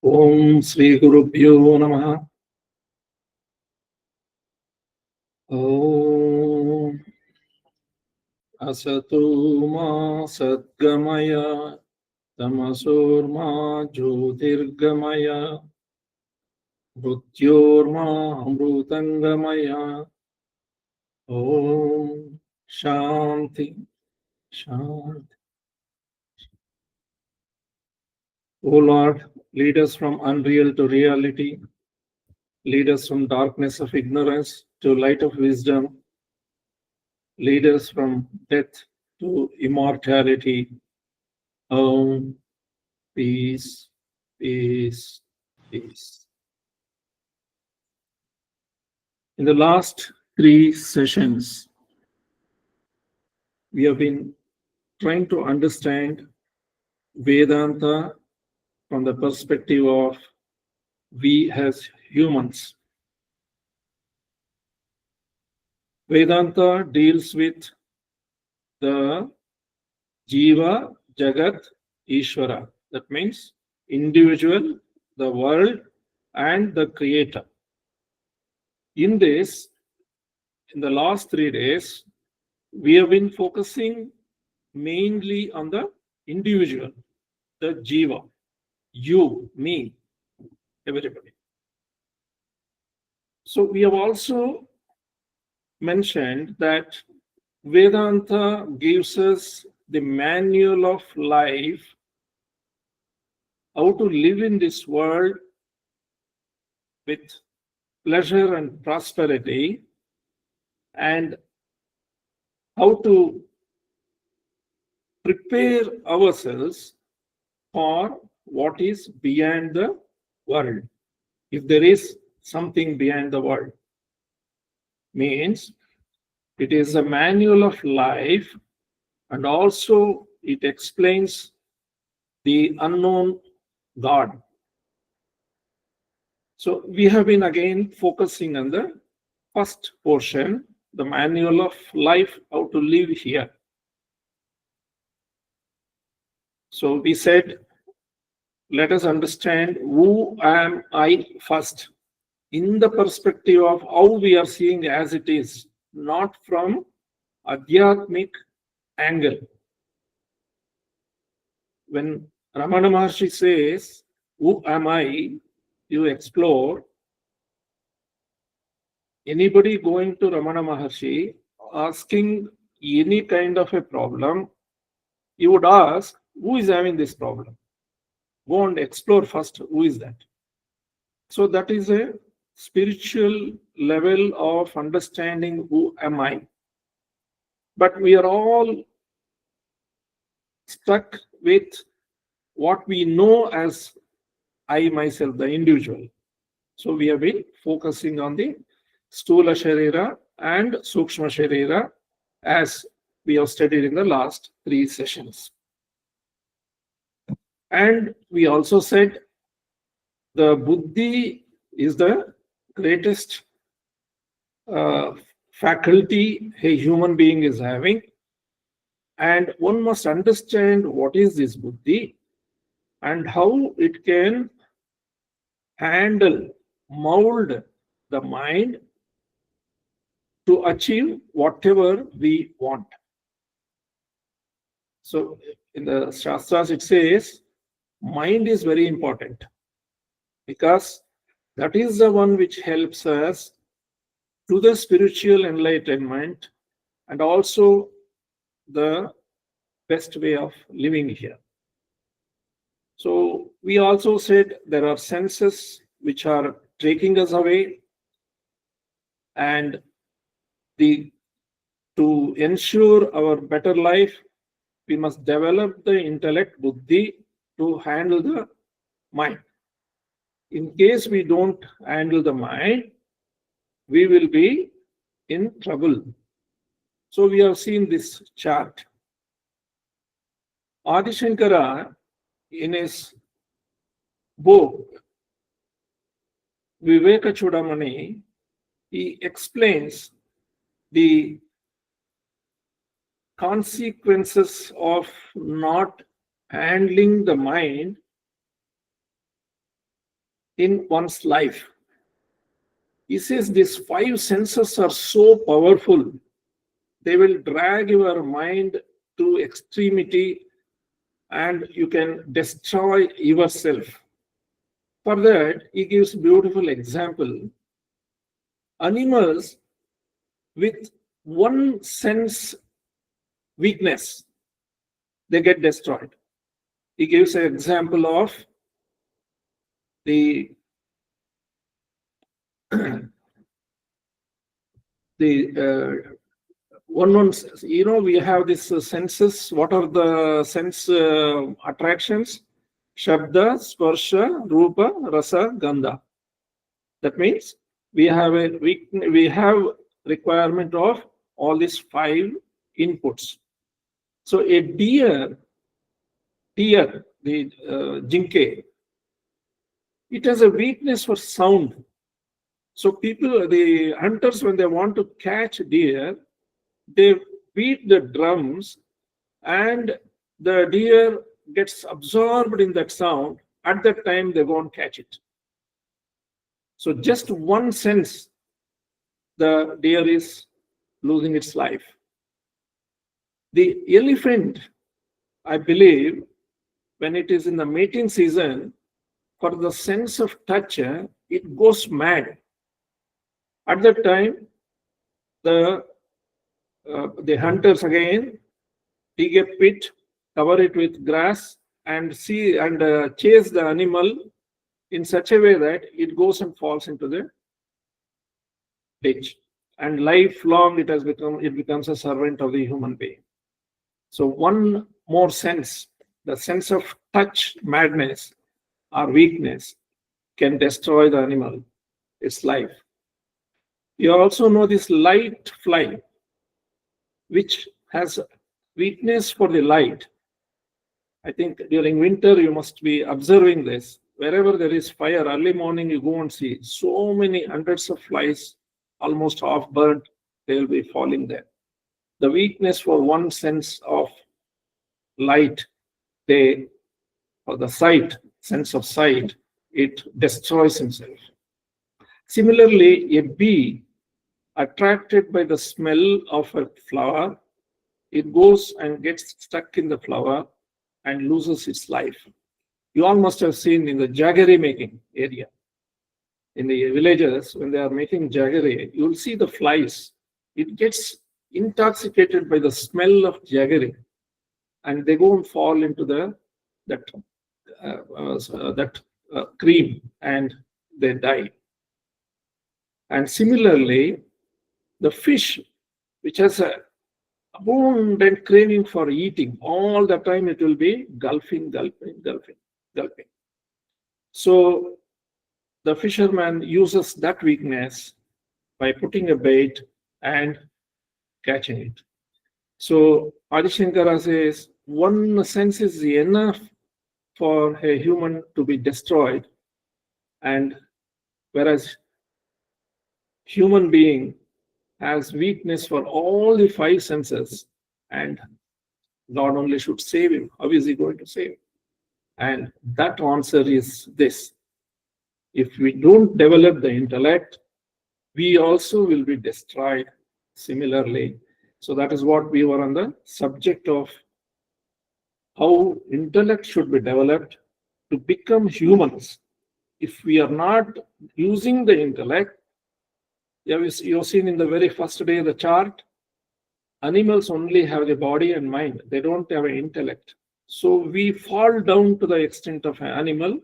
Om Sri Gurubhyo Namaha. Om Asato Ma Sadgamaya Tamasorma Jyotirgamaya Mrutyorma Amrutangamaya. Om Shanti Shanti. O Lord, lead us from unreal to reality. Lead us from darkness of ignorance to light of wisdom. Lead us from death to immortality. Om, peace, peace, peace. In the last 3 sessions, we have been trying to understand Vedanta from the perspective of we as humans. Vedanta deals with the Jiva, Jagat, Ishvara. That means individual, the world, and the creator. In this, in the last 3 days, we have been focusing mainly on the individual, the Jiva, you, me, everybody. So we have also mentioned that Vedanta gives us the manual of life, how to live in this world with pleasure and prosperity, and how to prepare ourselves for what is beyond the world. If there is something beyond the world, means it is a manual of life, and also it explains the unknown God. So we have been again focusing on the first portion, the manual of life, how to live here. So we said, let us understand who am I first, in the perspective of how we are seeing as it is, not from Adhyatmic angle. When Ramana Maharshi says, who am I, you explore. Anybody going to Ramana Maharshi asking any kind of a problem, you would ask, who is having this problem? Go and explore first, who is that? So that is a spiritual level of understanding who am I. But we are all stuck with what we know as I myself, the individual. So we have been focusing on the Stula Sharira and Sukshma Sharira as we have studied in the last 3 sessions. And we also said the Buddhi is the greatest faculty a human being is having, and one must understand what is this Buddhi and how it can handle, mold the mind to achieve whatever we want. So in the Shastras it says mind is very important, because that is the one which helps us to the spiritual enlightenment and also the best way of living here. So we also said there are senses which are taking us away, and to ensure our better life, we must develop the intellect, buddhi, to handle the mind. In case we don't handle the mind, we will be in trouble. So we have seen this chart. Adi Shankara, in his book Viveka Chudamani, he explains the consequences of not handling the mind in one's life. He says these five senses are so powerful, they will drag your mind to extremity and you can destroy yourself. For that, he gives beautiful example. Animals with one sense weakness, they get destroyed. He gives an example of the we have this senses. What are the sense attractions? Shabda, Sparsha, Rupa, Rasa, Gandha. That means we have requirement of all these five inputs. So a deer, the jinke, it has a weakness for sound. So the hunters, when they want to catch deer, they beat the drums and the deer gets absorbed in that sound. At that time, they won't catch it. So just one sense, the deer is losing its life. The elephant, I believe, when it is in the mating season, for the sense of touch, it goes mad. At that time, the hunters again dig a pit, cover it with grass, and chase the animal in such a way that it goes and falls into the ditch. And lifelong it becomes a servant of the human being. So one more sense, the sense of touch madness or weakness, can destroy the animal, its life. You also know this light fly, which has weakness for the light. I think during winter you must be observing this. Wherever there is fire, early morning you go and see so many hundreds of flies, almost half burnt, they will be falling there. The weakness for one sense of light, or the sight, sense of sight, it destroys himself. Similarly, a bee attracted by the smell of a flower, it goes and gets stuck in the flower and loses its life. You all must have seen in the jaggery making area, in the villages, when they are making jaggery, you will see the flies. It gets intoxicated by the smell of jaggery, and they go and fall into that cream, and they die. And similarly, the fish, which has a abundant craving for eating, all the time it will be gulping. So the fisherman uses that weakness by putting a bait and catching it. So Adi Shankara says one sense is enough for a human to be destroyed, and whereas human being has weakness for all the five senses, and God only should save him. How is he going to save him? And that answer is this: if we don't develop the intellect, we also will be destroyed similarly. So that is what we were on the subject of how intellect should be developed to become humans. If we are not using the intellect, you've seen in the very first day the chart, animals only have the body and mind. They don't have an intellect. So we fall down to the extent of an animal,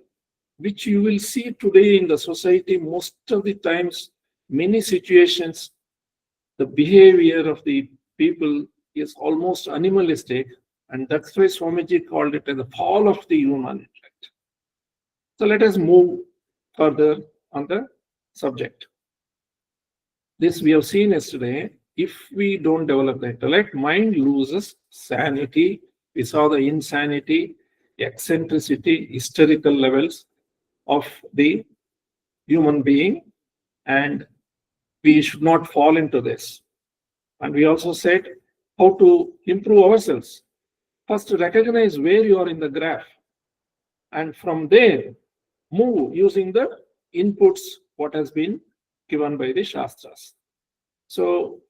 which you will see today in the society. Most of the times, many situations, the behavior of the people is almost animalistic, and that's why Swamiji called it as the fall of the human intellect. So let us move further on the subject. This we have seen yesterday. If we don't develop the intellect, mind loses sanity. We saw the insanity, eccentricity, hysterical levels of the human being, and we should not fall into this. And we also said how to improve ourselves. First, recognize where you are in the graph, and from there, move using the inputs what has been given by the Shastras. So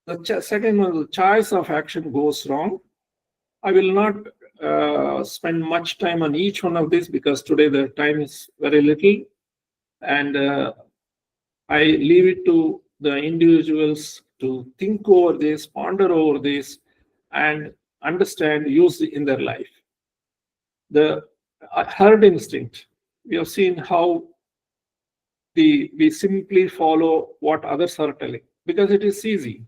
the second one, the choice of action goes wrong. I will not spend much time on each one of these because today the time is very little, and I leave it to the individuals to think over this, ponder over this, and understand, use it in their life. The herd instinct, we have seen how we simply follow what others are telling because it is easy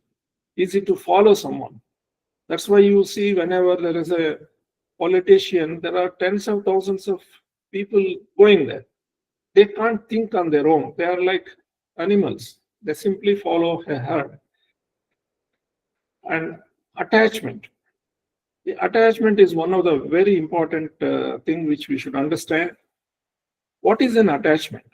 to follow someone. That's why you see whenever there is a politician, there are tens of thousands of people going there. They can't think on their own. They are like animals. They simply follow a herd. And attachment. The attachment is one of the very important thing which we should understand. What is an attachment?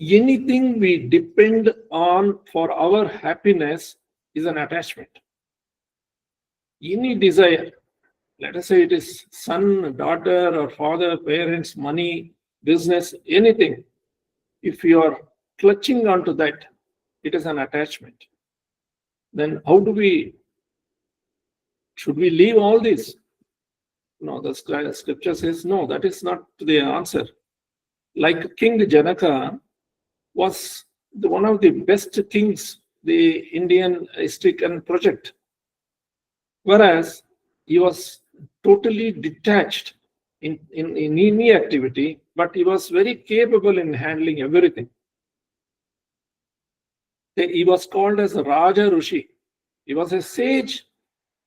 Anything we depend on for our happiness is an attachment. Any desire, let us say it is son, daughter, or father, parents, money, business, anything, if you are clutching onto that, it is an attachment. Then how should we leave all this? No, the scripture says no, that is not the answer. Like King Janaka was one of the best kings the Indian history can project. Whereas he was totally detached in any activity, but he was very capable in handling everything. He was called as a Raja Rishi. He was a sage,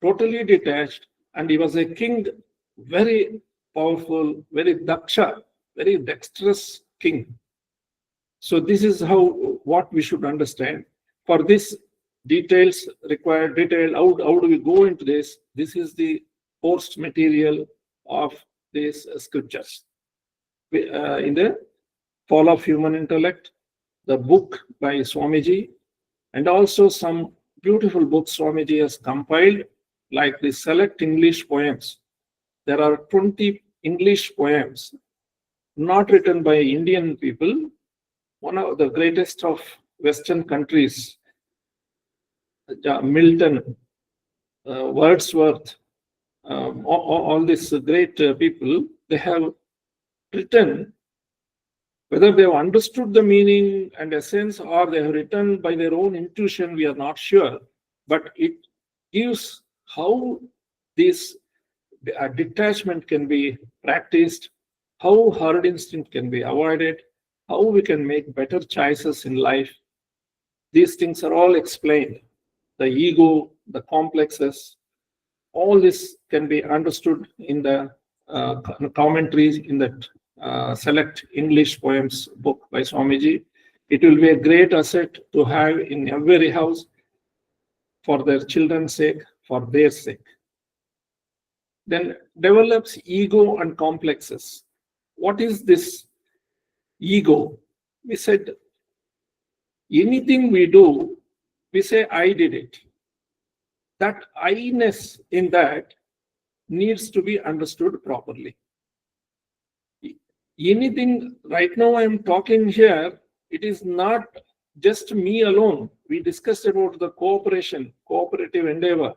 totally detached, and he was a king, very powerful, very daksha, very dexterous king. So this is what we should understand. For this details required detail, how do we go into this? This is the post material of these scriptures. In the Fall of Human Intellect, the book by Swamiji, and also some beautiful books Swamiji has compiled, like the Select English Poems. There are 20 English poems, not written by Indian people, one of the greatest of Western countries, Milton, Wordsworth, all these great people, they have written, whether they have understood the meaning and essence or they have written by their own intuition, we are not sure. But it gives how this detachment can be practiced, how herd instinct can be avoided, how we can make better choices in life. These things are all explained. The ego, the complexes, all this can be understood in the commentaries in that Select English Poems book by Swamiji. It will be a great asset to have in every house for their children's sake, for their sake. Then develops ego and complexes. What is this ego? We said anything we do, we say I did it. That I-ness in that needs to be understood properly. Anything, right now I am talking here, it is not just me alone. We discussed about the cooperative endeavor.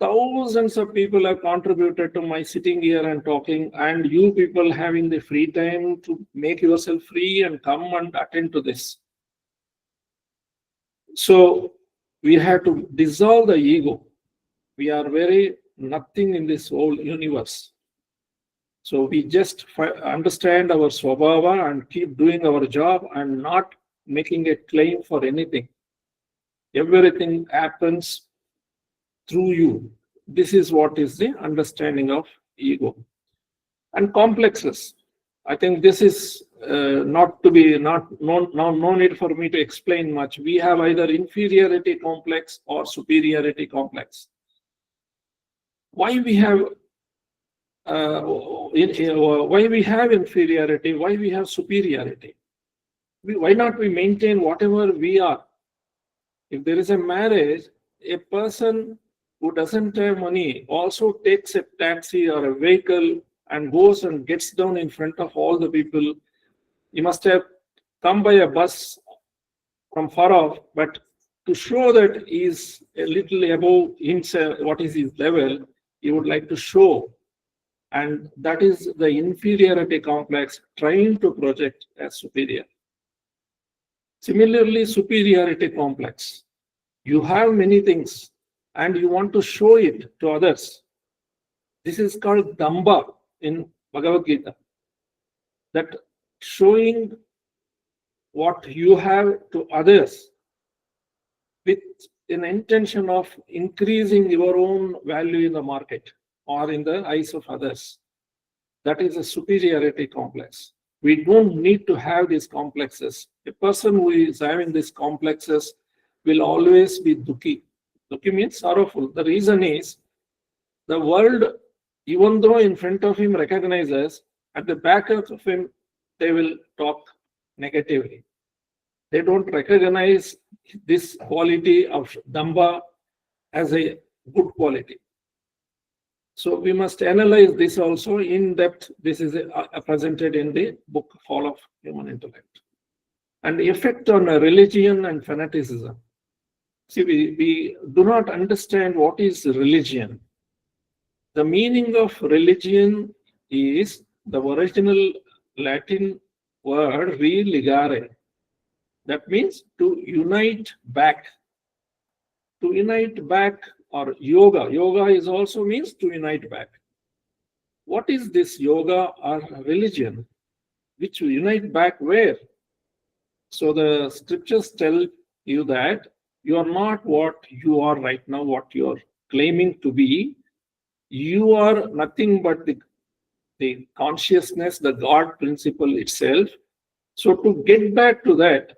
Thousands of people have contributed to my sitting here and talking, and you people having the free time to make yourself free and come and attend to this. So we have to dissolve the ego. We are very nothing in this whole universe. So we just understand our swabhava and keep doing our job and not making a claim for anything. Everything happens through you. This is what is the understanding of ego. And complexes. I think this is no need for me to explain much. We have either inferiority complex or superiority complex. Why we have inferiority? Why we have superiority? Why not we maintain whatever we are? If there is a marriage, a person who doesn't have money also takes a taxi or a vehicle and goes and gets down in front of all the people. He must have come by a bus from far off, but to show that he is a little above himself, what is his level, he would like to show. And that is the inferiority complex trying to project as superior. Similarly, superiority complex. You have many things and you want to show it to others. This is called damba in Bhagavad Gita. That showing what you have to others with an intention of increasing your own value in the market or in the eyes of others. That is a superiority complex. We don't need to have these complexes. A person who is having these complexes will always be dukhi. Dukhi means sorrowful. The reason is the world, even though in front of him recognizes, at the back of him, they will talk negatively. They don't recognize this quality of damba as a good quality. So we must analyze this also in depth. This is presented in the book Fall of Human Intellect. And the effect on religion and fanaticism. See, we do not understand what is religion. The meaning of religion is the original Latin word religare. That means to unite back. To unite back, or yoga. Yoga is also means to unite back. What is this yoga or religion? Which unite back where? So the scriptures tell you that you are not what you are right now, what you are claiming to be. You are nothing but the consciousness, the God principle itself. So to get back to that,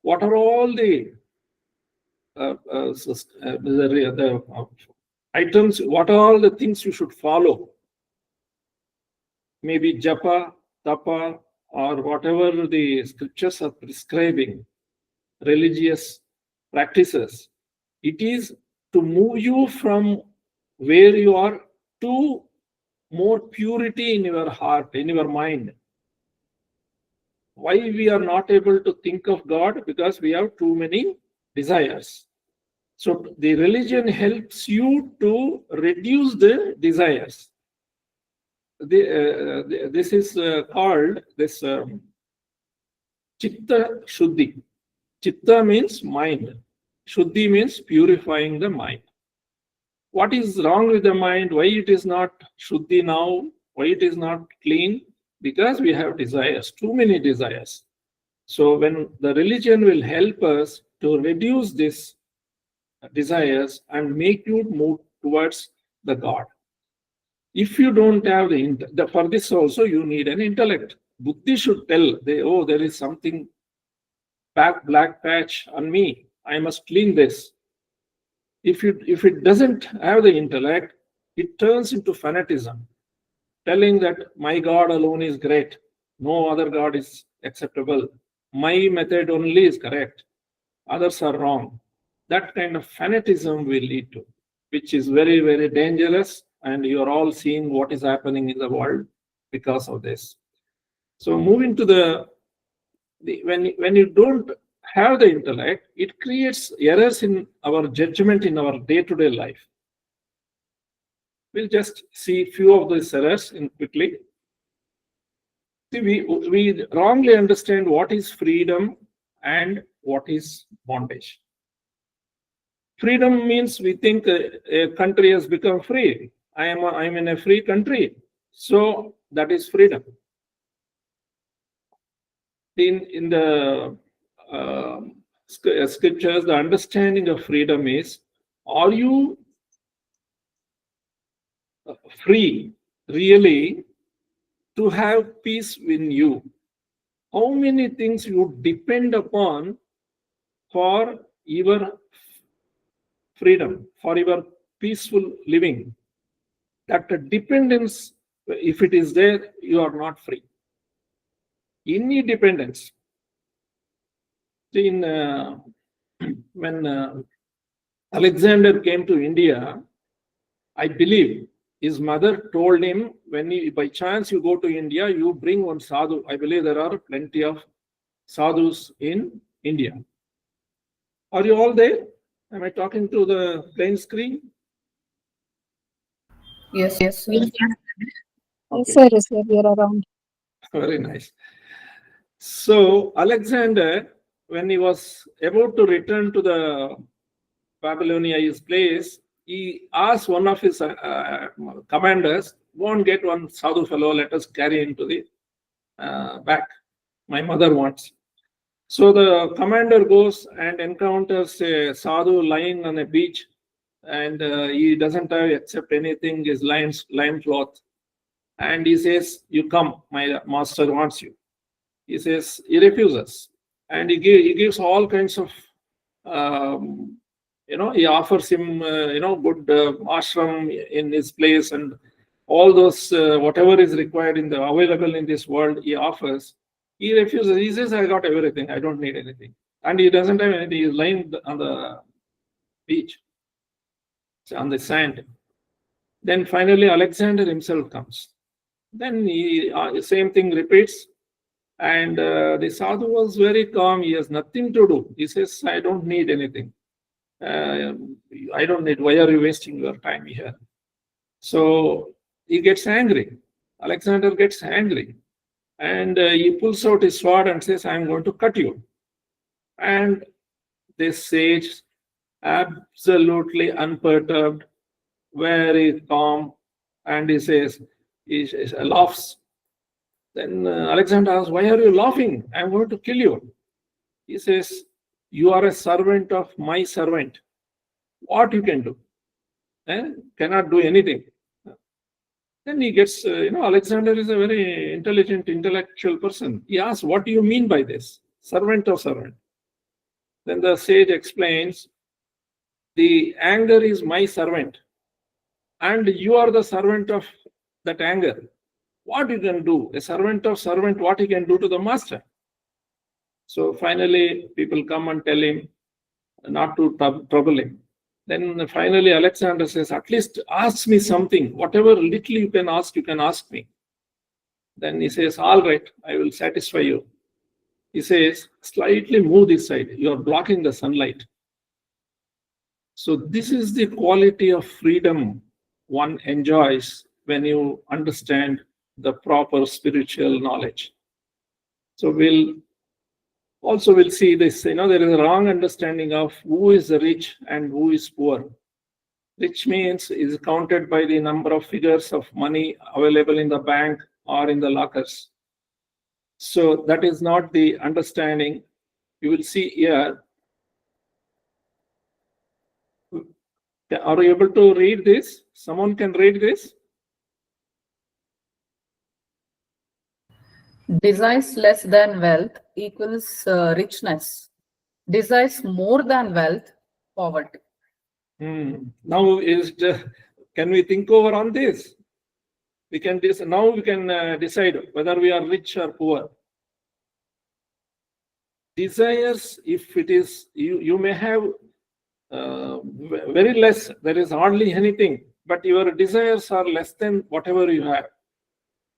what are all the items, what are all the things you should follow? Maybe japa, tapa, or whatever the scriptures are prescribing, religious practices. It is to move you from where you are to more purity in your heart, in your mind. Why we are not able to think of God? Because we have too many desires. So the religion helps you to reduce the desires. This is called this chitta shuddhi. Chitta means mind. Shuddhi means purifying the mind. What is wrong with the mind? Why it is not shuddhi now? Why it is not clean? Because we have desires, too many desires. So when the religion will help us to reduce these desires and make you move towards the God. If you don't have for this also you need an intellect. Buddhi should tell, there is something black patch on me. I must clean this. If it doesn't have the intellect, it turns into fanaticism, telling that my God alone is great, no other God is acceptable, my method only is correct, others are wrong. That kind of fanaticism will lead to, which is very, very dangerous, and you are all seeing what is happening in the world because of this. So moving to when you don't have the intellect, it creates errors in our judgment in our day-to-day life. We'll just see a few of these errors quickly. See, we wrongly understand what is freedom and what is bondage. Freedom means we think a country has become free. I'm in a free country, so that is freedom. In the scriptures, the understanding of freedom is: are you free really to have peace in you? How many things you depend upon for your freedom, for your peaceful living? That dependence, if it is there, you are not free. Any dependence. When Alexander came to India, I believe His mother told him, when you, by chance you go to India, you bring one sadhu. I believe there are plenty of sadhus in India. Are you all there? Am I talking to the plain screen? Yes, yes, sir. Yes, sir, yes, sir, we are around. Very nice. So Alexander, when he was about to return to the Babylonia, his place, he asked one of his commanders, "Go and get one sadhu fellow. Let us carry him to the back. My mother wants." So the commander goes and encounters a sadhu lying on a beach, and he doesn't have except anything his lime cloth. And he says, "You come, my master wants you." He says, he refuses, and he gives all kinds of, he offers him, good ashram in his place, and all those whatever is required in the available in this world, he offers. He refuses. He says, "I got everything. I don't need anything," and he doesn't have anything. He's lying on the beach, on the sand. Then finally, Alexander himself comes. Then he same thing repeats. And the sadhu was very calm. He has nothing to do. He says, "I don't need anything. I don't need. Why are you wasting your time here?" So he gets angry. Alexander gets angry. And he pulls out his sword and says, "I'm going to cut you." And this sage, absolutely unperturbed, very calm, and he says, he laughs. Then Alexander asks, "Why are you laughing? I'm going to kill you." He says, "You are a servant of my servant. What you can do? Cannot do anything." Then he gets, Alexander is a very intelligent, intellectual person. He asks, "What do you mean by this? Servant or servant?" Then the sage explains, "The anger is my servant, and you are the servant of that anger. What you can do, a servant of servant, what he can do to the master?" So finally, people come and tell him not to trouble him. Then finally, Alexander says, "At least ask me something. Whatever little you can ask me." Then he says, "All right, I will satisfy you." He says, "Slightly move this side. You are blocking the sunlight." So this is the quality of freedom one enjoys when you understand the proper spiritual knowledge. So we'll see this, there is a wrong understanding of who is rich and who is poor. Rich means is counted by the number of figures of money available in the bank or in the lockers. So that is not the understanding. You will see here. Are you able to read this? Someone can read this? Desires less than wealth equals richness. Desires more than wealth, poverty. Now can we think over on this? We can now we can decide whether we are rich or poor. Desires, if it is, you may have very less, there is hardly anything, but your desires are less than whatever you have,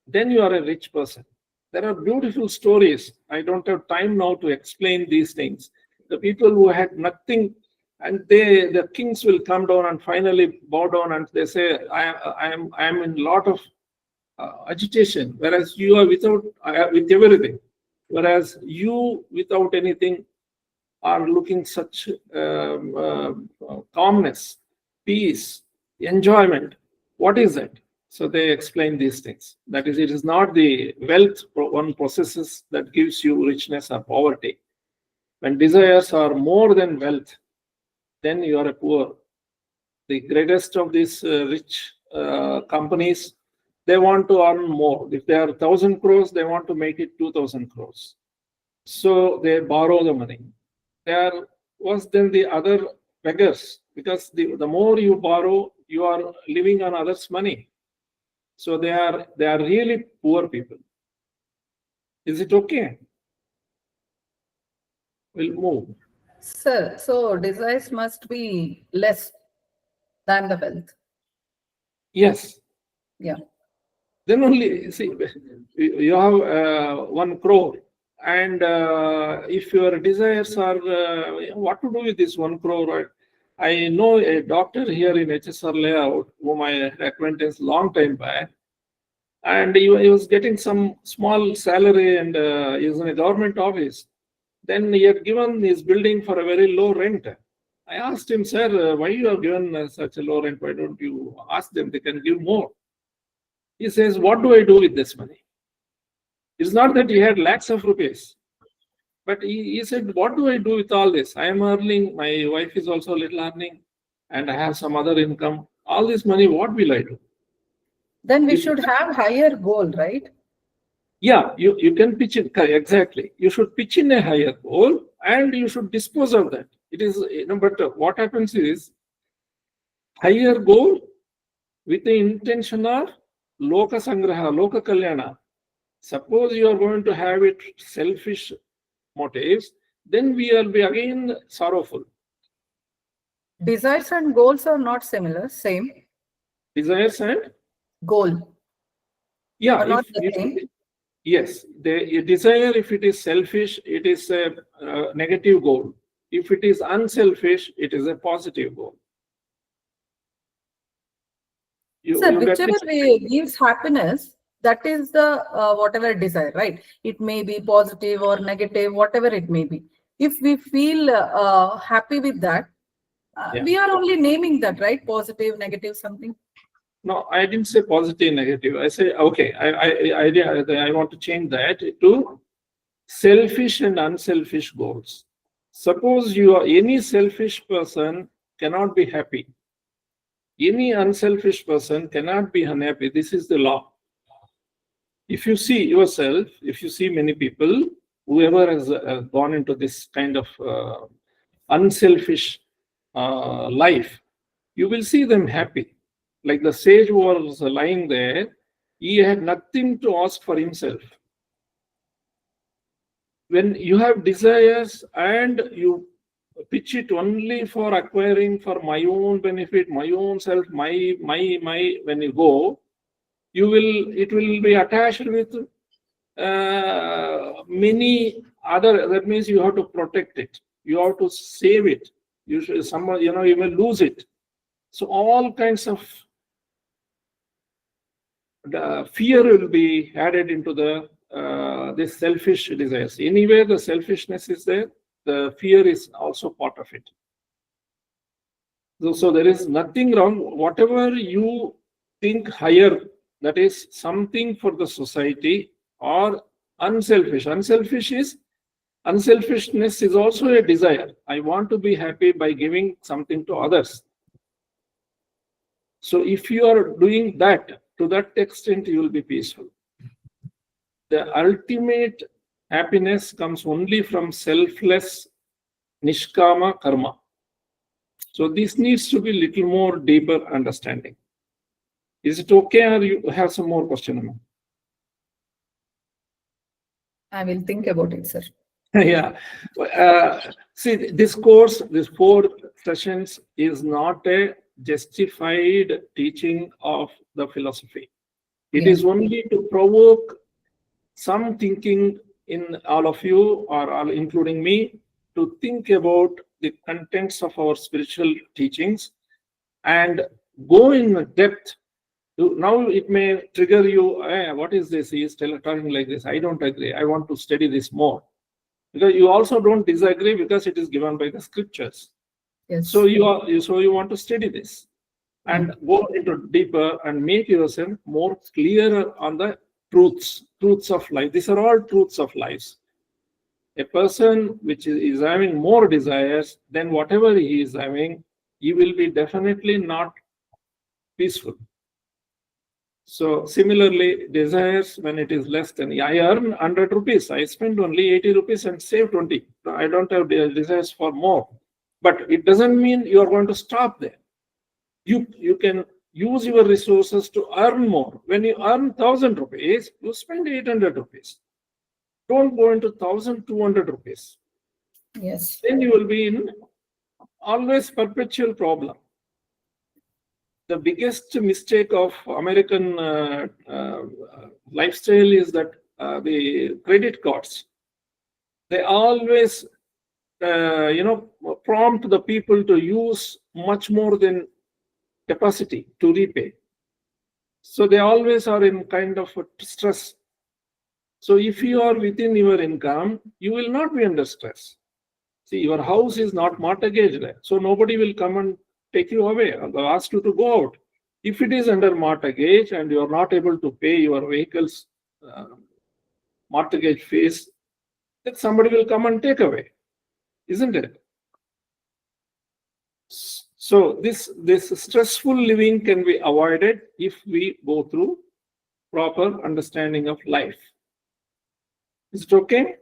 then you are a rich person. There are beautiful stories. I don't have time now to explain these things. The people who had nothing, and the kings will come down and finally bow down, and they say, I am in a lot of agitation, whereas you are with everything. Whereas you, without anything, are looking such calmness, peace, enjoyment. What is that? So they explain these things. That is, it is not the wealth one possesses that gives you richness or poverty. When desires are more than wealth, then you are a poor. The greatest of these rich companies, they want to earn more. If they are 1,000 crores, they want to make it 2,000 crores. So they borrow the money. There was then the other beggars, because the more you borrow, you are living on others' money. So they are really poor people. Is it okay? We'll move. Sir, so desires must be less than the wealth. Yes, Yeah. Then only, see, you have 1 crore, and if your desires are, what to do with this 1 crore? Right? I know a doctor here in HSR layout whom I acquaintance long time back, and he was getting some small salary, and he was in a government office. Then he had given his building for a very low rent. I asked him, sir, why you have given such a low rent? Why don't you ask them? They can give more. He says, what do I do with this money? It's not that he had lakhs of rupees, but he said, what do I do with all this? I am earning, my wife is also a little earning, and I have some other income. All this money, what will I do? Then we should have higher goal, right? Yeah, you can pitch it, exactly. You should pitch in a higher goal and you should dispose of that. It is, but what happens is, higher goal with the intention of loka sangraha, loka kalyana. Suppose you are going to have it selfish motives, then we will be again sorrowful. Desires and goals are not similar, same. Desires and Goal. yeah, Are not the same. yes, the desire, if it is selfish, it is a negative goal. If it is unselfish, it is a positive goal. Sir, whichever way gives happiness, that is the whatever desire, right? It may be positive or negative, whatever it may be. If we feel happy with that, we are only naming that, right? Positive, negative, something. No, I didn't say positive, negative. I say, okay, I want to change that to selfish and unselfish goals. Suppose you are any selfish person cannot be happy. Any unselfish person cannot be unhappy. This is the law. If you see yourself, if you see many people, whoever has gone into this kind of unselfish life, you will see them happy. Like the sage who was lying there, he had nothing to ask for himself. When you have desires and you pitch it only for acquiring for my own benefit, my own self, my, when you go, it will be attached with many other, that means you have to protect it. You have to save it. You should, you will lose it. So all kinds of the fear will be added into the this selfish desires. Anywhere the selfishness is there, the fear is also part of it. So there is nothing wrong. Whatever you think higher, that is something for the society, or unselfish. Unselfishness is also a desire. I want to be happy by giving something to others. So if you are doing that, to that extent, you will be peaceful. The ultimate happiness comes only from selfless nishkama karma. So this needs to be little more deeper understanding. Is it okay, or you have some more question? I will think about it, sir. Yeah. See, this course, these 4 sessions is not a justified teaching of the philosophy. It is only to provoke some thinking in all of you, or all, including me, to think about the contents of our spiritual teachings and go in depth. Now it may trigger you, what is this? He is talking like this. I don't agree. I want to study this more. Because you also don't disagree because it is given by the scriptures. Yes. So you want to study this and go into deeper and make yourself more clearer on the truths of life. These are all truths of life. A person which is having more desires than whatever he is having, he will be definitely not peaceful. So similarly, desires, when it is less than, I earn 100 rupees, I spend only 80 rupees and save 20. I don't have desires for more. But it doesn't mean you are going to stop there. You can use your resources to earn more. When you earn 1,000 rupees, you spend 800 rupees. Don't go into 1,200 rupees. Yes. Then you will be in always perpetual problem. the biggest mistake of American lifestyle is that the credit cards, they always prompt the people to use much more than capacity to repay. So they always are in kind of stress. So if you are within your income, you will not be under stress. See, your house is not mortgaged, so nobody will come and take you away or ask you to go out. If it is under mortgage and you are not able to pay your vehicle's mortgage fees, then somebody will come and take away, isn't it? So this stressful living can be avoided if we go through proper understanding of life. Is it okay?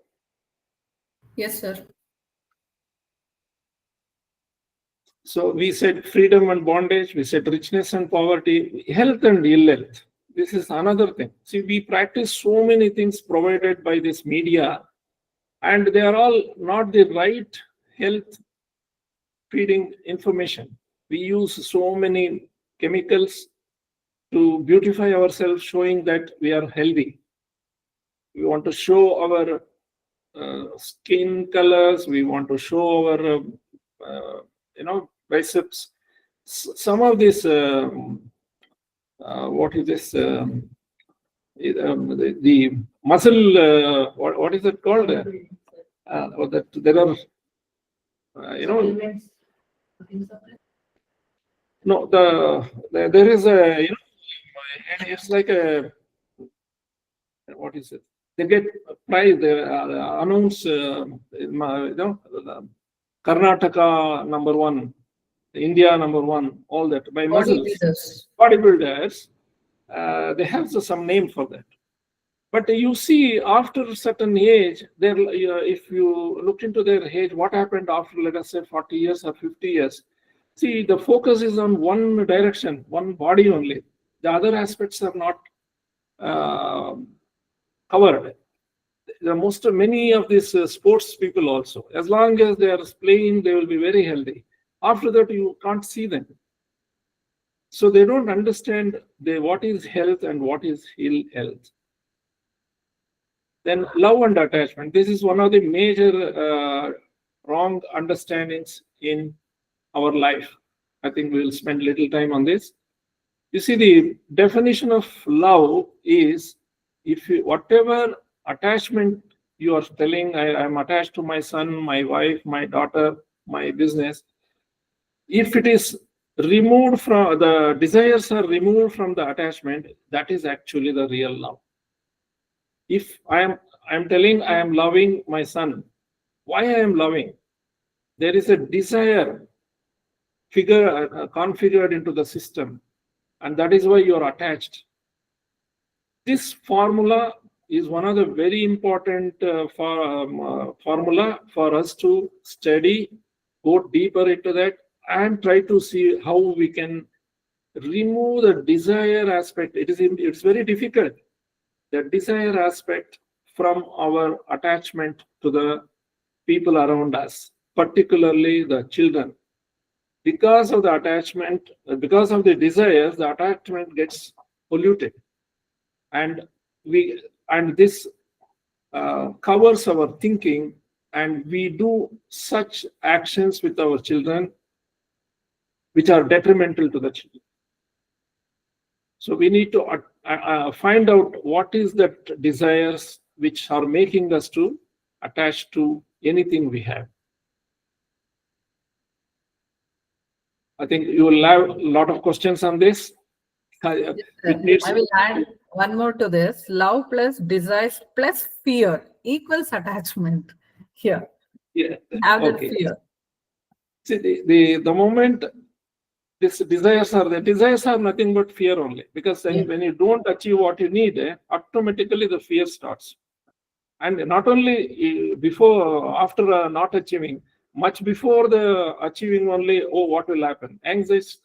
Yes, sir. So we said freedom and bondage, we said richness and poverty, health and ill health. This is another thing. See, we practice so many things provided by this media, and they are all not the right health feeding information. We use so many chemicals to beautify ourselves, showing that we are healthy. We want to show our skin colors. We want to show our, biceps. Some of this, what is this? The muscle. What is it called? That there are, no, there is a, it's like a, what is it? They get prize, they announce, Karnataka #1, India #1, all that by muscles. Bodybuilders, they have some name for that. But you see, after a certain age, if you look into their age, what happened after, let us say, 40 years or 50 years, see, the focus is on one direction, one body only. The other aspects are not covered. Many of these sports people also, as long as they are playing, they will be very healthy. After that, you can't see them. So they don't understand what is health and what is ill health. Then love and attachment. This is one of the major wrong understandings in our life. I think we will spend little time on this. You see, the definition of love is, whatever attachment you are telling, I am attached to my son, my wife, my daughter, my business. If it is removed from, the desires are removed from the attachment, that is actually the real love. If I am telling I am loving my son, why I am loving? There is a desire configured into the system, and that is why you are attached. This formula is one of the very important formula for us to study, go deeper into that, and try to see how we can remove the desire aspect. It's very difficult. The desire aspect from our attachment to the people around us, particularly the children. Because of the attachment, because of the desires, the attachment gets polluted. And this covers our thinking, and we do such actions with our children which are detrimental to the children. So we need to find out what is that desires which are making us to attach to anything we have. I think you will have a lot of questions on this. Yes, I will add one more to this. Love plus desires plus fear equals attachment here. Yeah. Added fear. See, the moment these desires are nothing but fear only. Because when you don't achieve what you need, automatically the fear starts. And not only after not achieving, much before the achieving only, what will happen? Anxiety.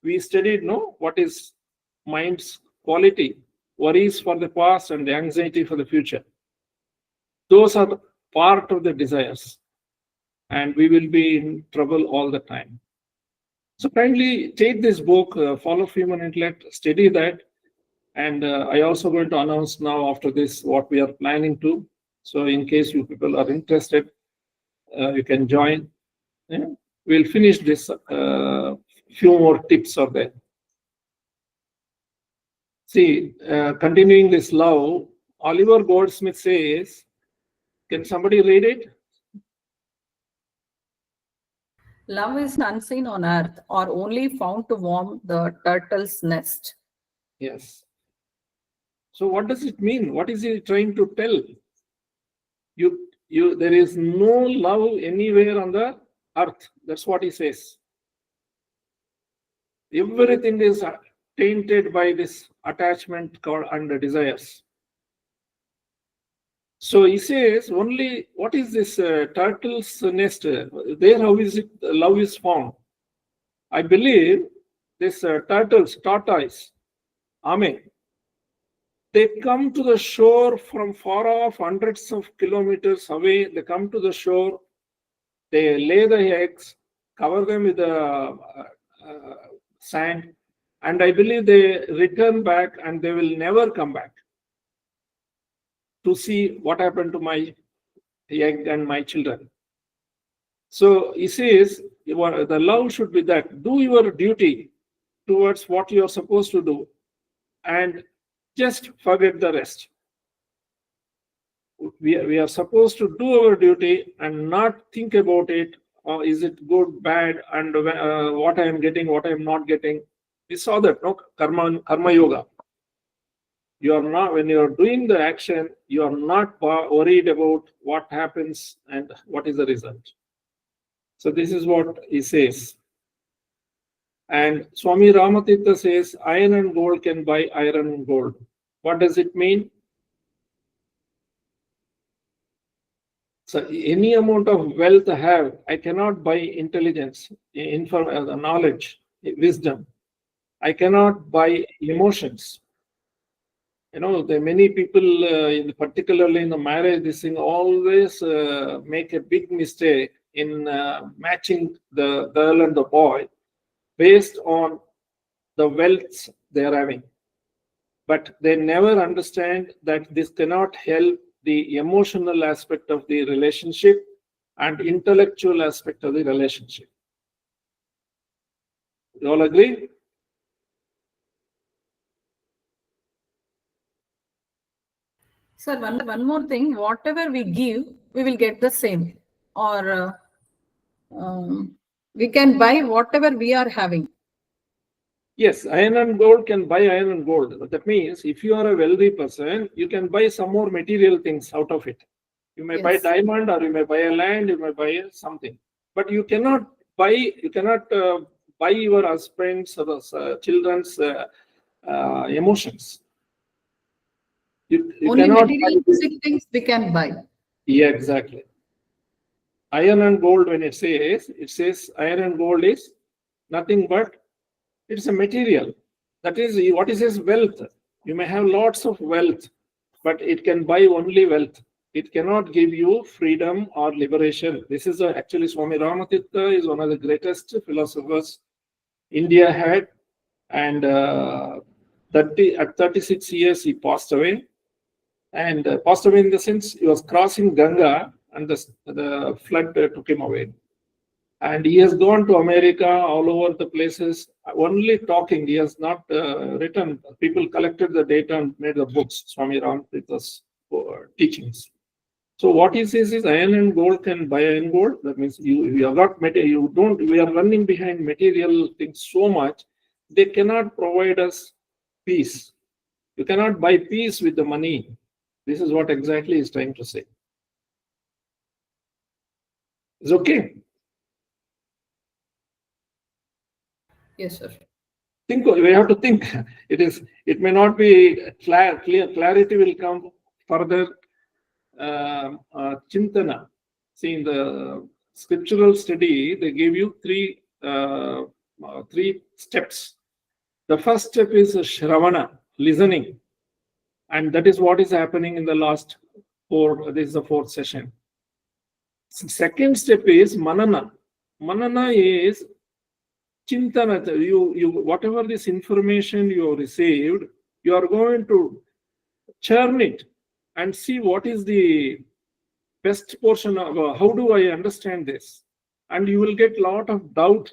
We studied, what is mind's quality, worries for the past and the anxiety for the future. Those are part of the desires, and we will be in trouble all the time. So kindly take this book, Fall of Human Intellect, study that. And I also going to announce now after this what we are planning to. So in case you people are interested, you can join. Yeah? We'll finish this. Few more tips are there. See, continuing this love, Oliver Goldsmith says, can somebody read it? Love is unseen on earth or only found to warm the turtle's nest. Yes. So what does it mean? What is he trying to tell? There is no love anywhere on the earth. That's what he says. Everything is tainted by this attachment and desires. So he says only, what is this turtle's nest? There, how is it love is found? I believe this tortoise, Ame, they come to the shore from far off, hundreds of kilometers away. They come to the shore, they lay the eggs, cover them with sand, and I believe they return back and they will never come back to see what happened to my egg and my children. So he says, the love should be that do your duty towards what you are supposed to do and just forget the rest. We are supposed to do our duty and not think about it. Or is it good, bad, and what I am getting, what I am not getting. We saw that, no? Karma yoga. You are not, when you are doing the action, you are not worried about what happens and what is the result. So this is what he says. And Swami Ramatirtha says, iron and gold can buy iron and gold. What does it mean? So any amount of wealth I have, I cannot buy intelligence, knowledge, wisdom. I cannot buy emotions. You know, there are many people, particularly in the marriage, this thing always make a big mistake in matching the girl and the boy based on the wealth they are having. But they never understand that this cannot help the emotional aspect of the relationship and intellectual aspect of the relationship. You all agree? Sir, one more thing. Whatever we give, we will get the same. Or we can buy whatever we are having. Yes, iron and gold can buy iron and gold. That means if you are a wealthy person, you can buy some more material things out of it. You may buy diamond, or you may buy a land, you may buy something. But you cannot buy your husband's or children's emotions. You only cannot materialistic things we can buy. Yeah, exactly. Iron and gold, when it says iron and gold is nothing but it's a material. That is what is his wealth. You may have lots of wealth, but it can buy only wealth. It cannot give you freedom or liberation. This is actually Swami Ramatirtha is one of the greatest philosophers India had, and at 36 years he passed away. And passed away in the sense he was crossing Ganga and the flood took him away. And he has gone to America, all over the places, only talking. He has not written. People collected the data and made the books, Swami Ramatirtha's teachings. So what he says is iron and gold can buy iron and gold. That means you are not we are running behind material things so much, they cannot provide us peace. You cannot buy peace with the money. This is what exactly he's trying to say. It's okay. Yes, sir. We have to think. It may not be clear. Clarity will come further. Chintana. See, in the scriptural study, they give you three steps. The first step is Shravana, listening. And that is what is happening in the last this is the fourth session. Second step is Manana. Manana is Chintana, whatever this information you have received, you are going to churn it and see what is the best portion of how do I understand this, and you will get lot of doubts.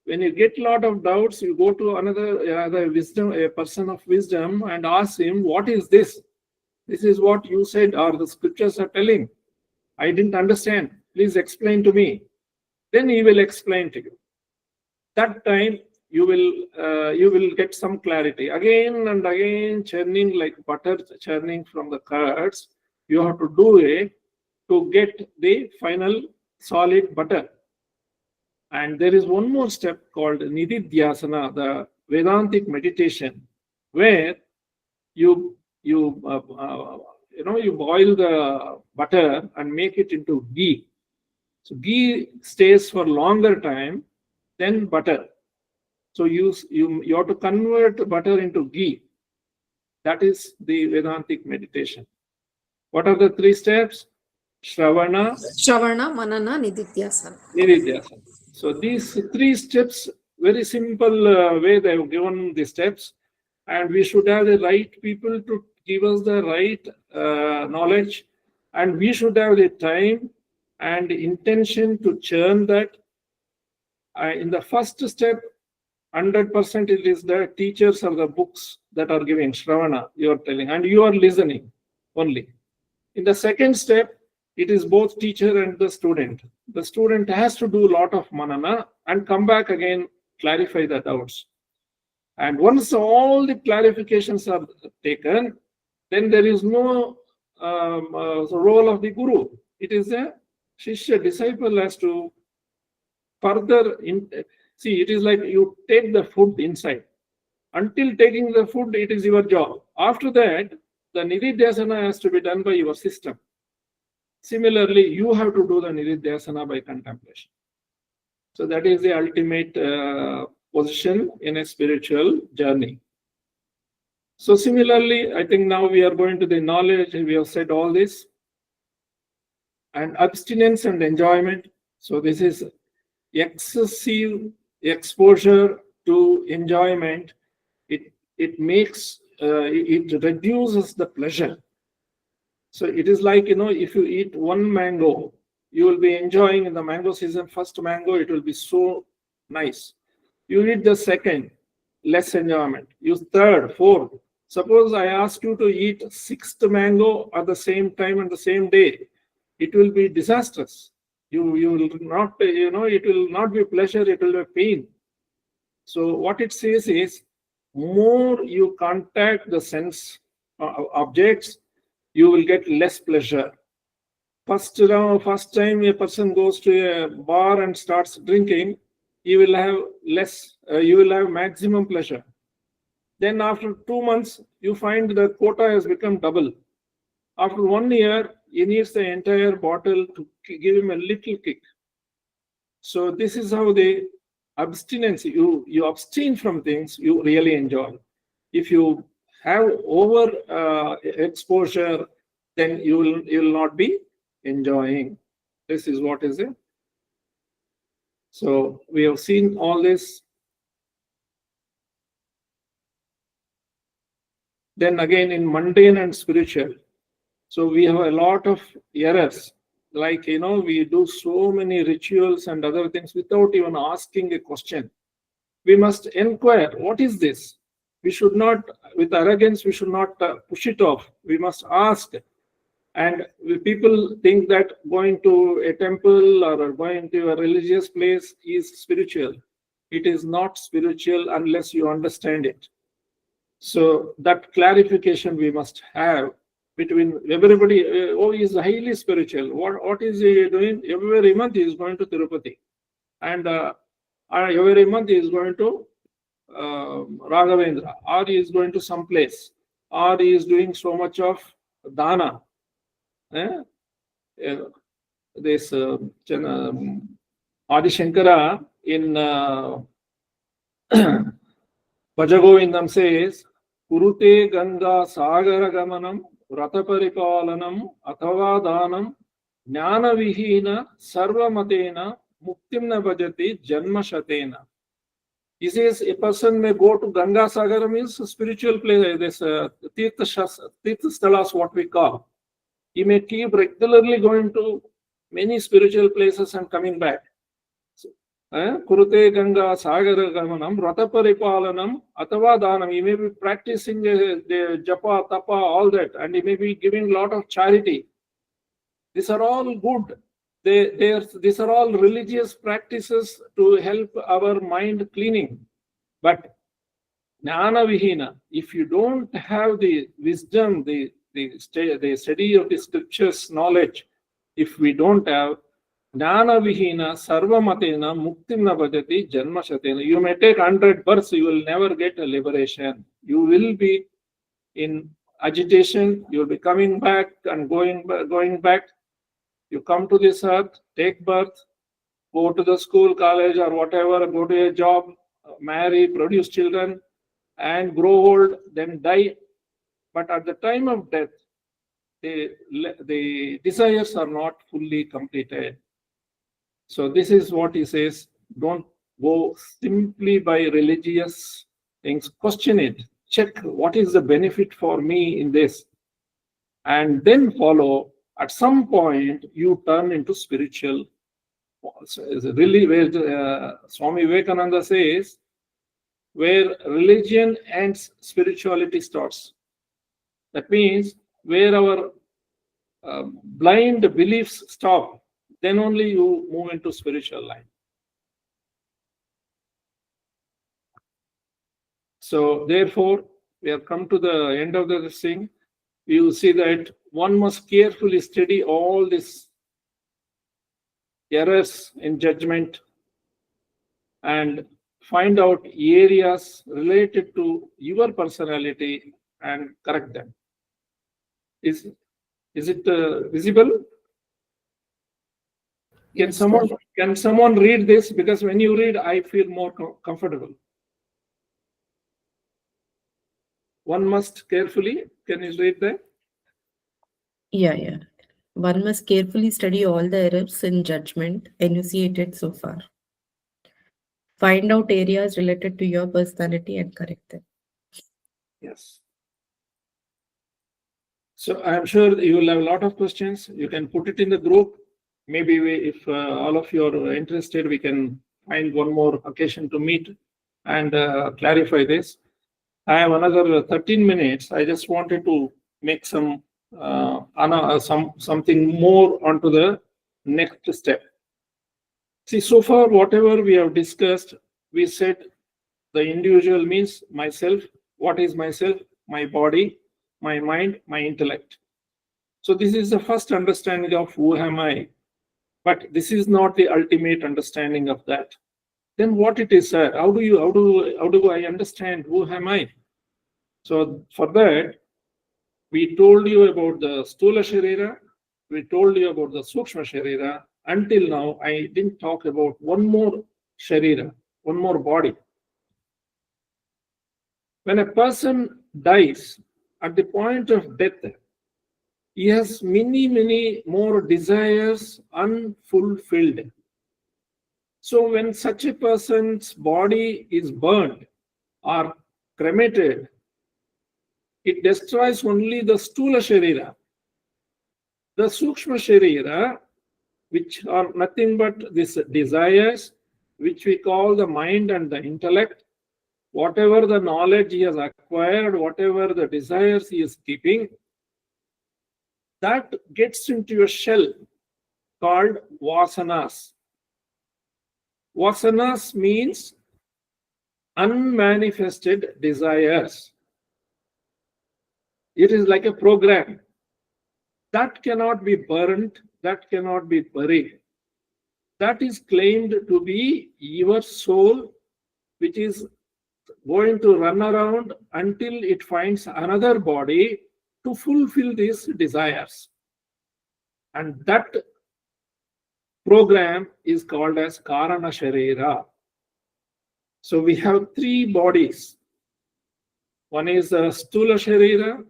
When you get lot of doubts, you go to another wisdom, a person of wisdom, and ask him, what is this? This is what you said, or the scriptures are telling. I didn't understand. Please explain to me. Then he will explain to you. That time you will get some clarity. Again and again, churning like butter churning from the curds. You have to do it to get the final solid butter. And there is one more step called Nididhyasana, the Vedantic meditation, where you boil the butter and make it into ghee. So ghee stays for longer time than butter. So you have to convert butter into ghee. That is the Vedantic meditation. What are the 3 steps? Shravana, Manana, Nididhyasana. Nididhyasana. So these 3 steps, very simple way they have given the steps, and we should have the right people to give us the right knowledge, and we should have the time and intention to churn that. In the first step, 100% it is the teachers or the books that are giving Shravana, you are telling, and you are listening only. In the second step, it is both teacher and the student. The student has to do a lot of manana and come back again, clarify the doubts. And once all the clarifications are taken, then there is no role of the guru. It is a shishya, disciple has to further. See, it is like you take the food inside. Until taking the food, it is your job. After that, the Nididhyasana has to be done by your system. Similarly, you have to do the Nididhyasana by contemplation. So that is the ultimate position in a spiritual journey. So similarly, I think now we are going to the knowledge. We have said all this. And abstinence and enjoyment. So this is excessive exposure to enjoyment. It makes, it reduces the pleasure. So it is like, if you eat one mango, you will be enjoying in the mango season, first mango, it will be so nice. You eat the second, less enjoyment. You third, fourth. Suppose I ask you to eat 6th mango at the same time and the same day, it will be disastrous. You will not, it will not be pleasure, it will be pain. So what it says is, more you contact the sense objects, you will get less pleasure. First time a person goes to a bar and starts drinking, you will have maximum pleasure. Then after 2 months, you find the quota has become double. After 1 year, he needs the entire bottle to give him a little kick. So this is how the abstinence, you abstain from things you really enjoy. If you have over exposure, then you will not be enjoying. This is what is it. So we have seen all this. Then again in mundane and spiritual. So we have a lot of errors. Like, we do so many rituals and other things without even asking a question. We must inquire, what is this? We should not, with arrogance, we should not push it off. We must ask. And people think that going to a temple or going to a religious place is spiritual. It is not spiritual unless you understand it. So that clarification we must have between everybody. He is highly spiritual. What is he doing? Every month he is going to Tirupati. And every month he is going to Raghavendra. Or he is going to some place. Or he is doing so much of dana. This Adi Shankara in Bhajagovindam says, Kurute Ganga Sagara Gamanam Rataparipalanam Athava Danam Jnana Vihina Sarva Matena Muktimna Bhajati Janma Shatena. He says a person may go to Ganga Sagar, means spiritual place, this Tirtha Stalas, what we call. He may keep regularly going to many spiritual places and coming back. Kurute Ganga Sagar Gamanam, Rata Paripalanam, Atava Danam. He may be practicing the japa, tapa, all that, and he may be giving a lot of charity. These are all good. These are all religious practices to help our mind cleaning. But Jnana Vihina, if you don't have the wisdom, the study of the scriptures knowledge, if we don't have Jnana Vihina, Sarvamatena, Muktim Nabhajati, Janmashatena. You may take 100 births, you will never get a liberation. You will be in agitation, you will be coming back and going back. You come to this earth, take birth, go to the school, college, or whatever, go to a job, marry, produce children, and grow old, then die. But at the time of death, the desires are not fully completed. So this is what he says. Don't go simply by religious things. Question it. Check what is the benefit for me in this. And then follow. At some point, you turn into spiritual. Really, where Swami Vivekananda says, where religion ends, spirituality starts. That means where our blind beliefs stop, then only you move into spiritual life. So therefore, we have come to the end of this thing. You see that one must carefully study all these errors in judgment and find out areas related to your personality and correct them. Is it visible? Can someone read this? Because when you read, I feel more comfortable. One must carefully. Can you read that? Yeah. One must carefully study all the errors in judgment enunciated so far. Find out areas related to your personality and correct them. Yes. So I'm sure you will have a lot of questions. You can put it in the group. Maybe if all of you are interested, we can find one more occasion to meet and clarify this. I have another 13 minutes. I just wanted to make something more onto the next step. See, so far, whatever we have discussed, we said the individual means myself. What is myself? My body, my mind, my intellect. So this is the first understanding of who am I. But this is not the ultimate understanding of that. Then what it is, sir? How do I understand who am I? So for that, we told you about the Stula Sharira, we told you about the Sukshma Sharira. Until now, I didn't talk about one more Sharira, one more body. When a person dies, at the point of death, he has many more desires unfulfilled. So when such a person's body is burned or cremated, it destroys only the Stula Sharira. The Sukshma Sharira, which are nothing but these desires, which we call the mind and the intellect, whatever the knowledge he has acquired, whatever the desires he is keeping, that gets into a shell called vasanas. Vasanas means unmanifested desires. It is like a program that cannot be burnt, that cannot be buried. That is claimed to be your soul, which is going to run around until it finds another body to fulfill these desires. And that program is called as Karana Sharira. So we have three bodies. One is a Stula Sharira,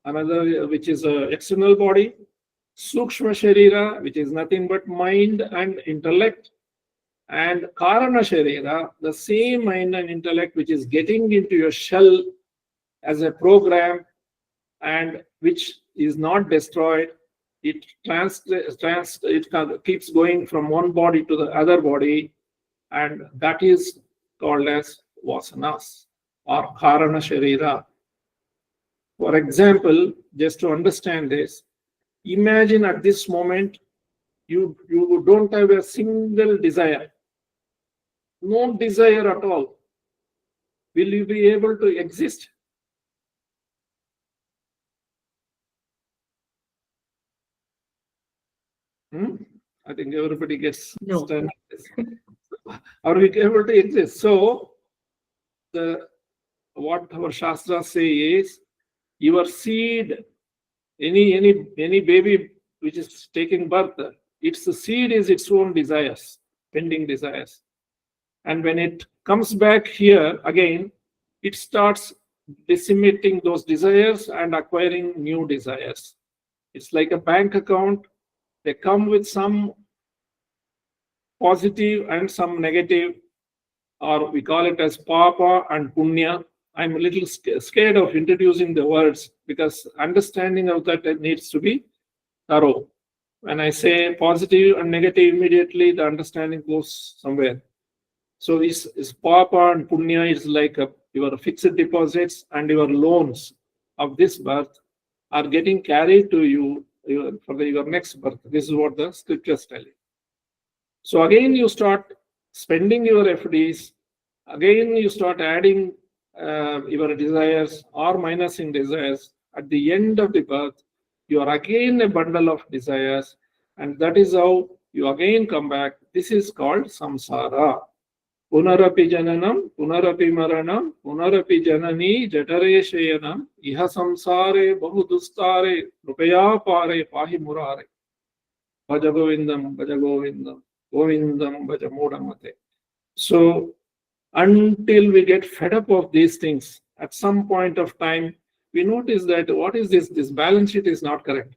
another which is an external body, Sukshma Sharira, which is nothing but mind and intellect, And Karana Sharira, the same mind and intellect which is getting into your shell as a program and which is not destroyed, it keeps going from one body to the other body, and that is called as vasanas or Karana Sharira. For example, just to understand this, imagine at this moment you don't have a single desire, no desire at all. Will you be able to exist? I think everybody gets No. stunned. Are we able to exist? So, what our Shastras say is, your seed, any baby which is taking birth, its seed is its own desires, pending desires. And when it comes back here again, it starts decimating those desires and acquiring new desires. It's like a bank account. They come with some positive and some negative, or we call it as papa and punya. I'm a little scared of introducing the words because understanding of that needs to be thorough. When I say positive and negative, immediately the understanding goes somewhere. So is papa and punya is like your fixed deposits and your loans of this birth are getting carried to you for your next birth. This is what the scriptures tell you. So again, you start spending your FDs. Again, you start adding your desires or minusing desires. At the end of the birth, you are again a bundle of desires, and that is how you again come back. This is called samsara. Punarapi jananam, punarapi maranam, punarapi janani jatare shayanam, iha samsare bahudustare, rupaya pare pahi murare. Bhaja govindam, bhaja govindam, govindam bhaja mudamate. So, until we get fed up of these things, at some point of time, we notice that what is this? This balance sheet is not correct.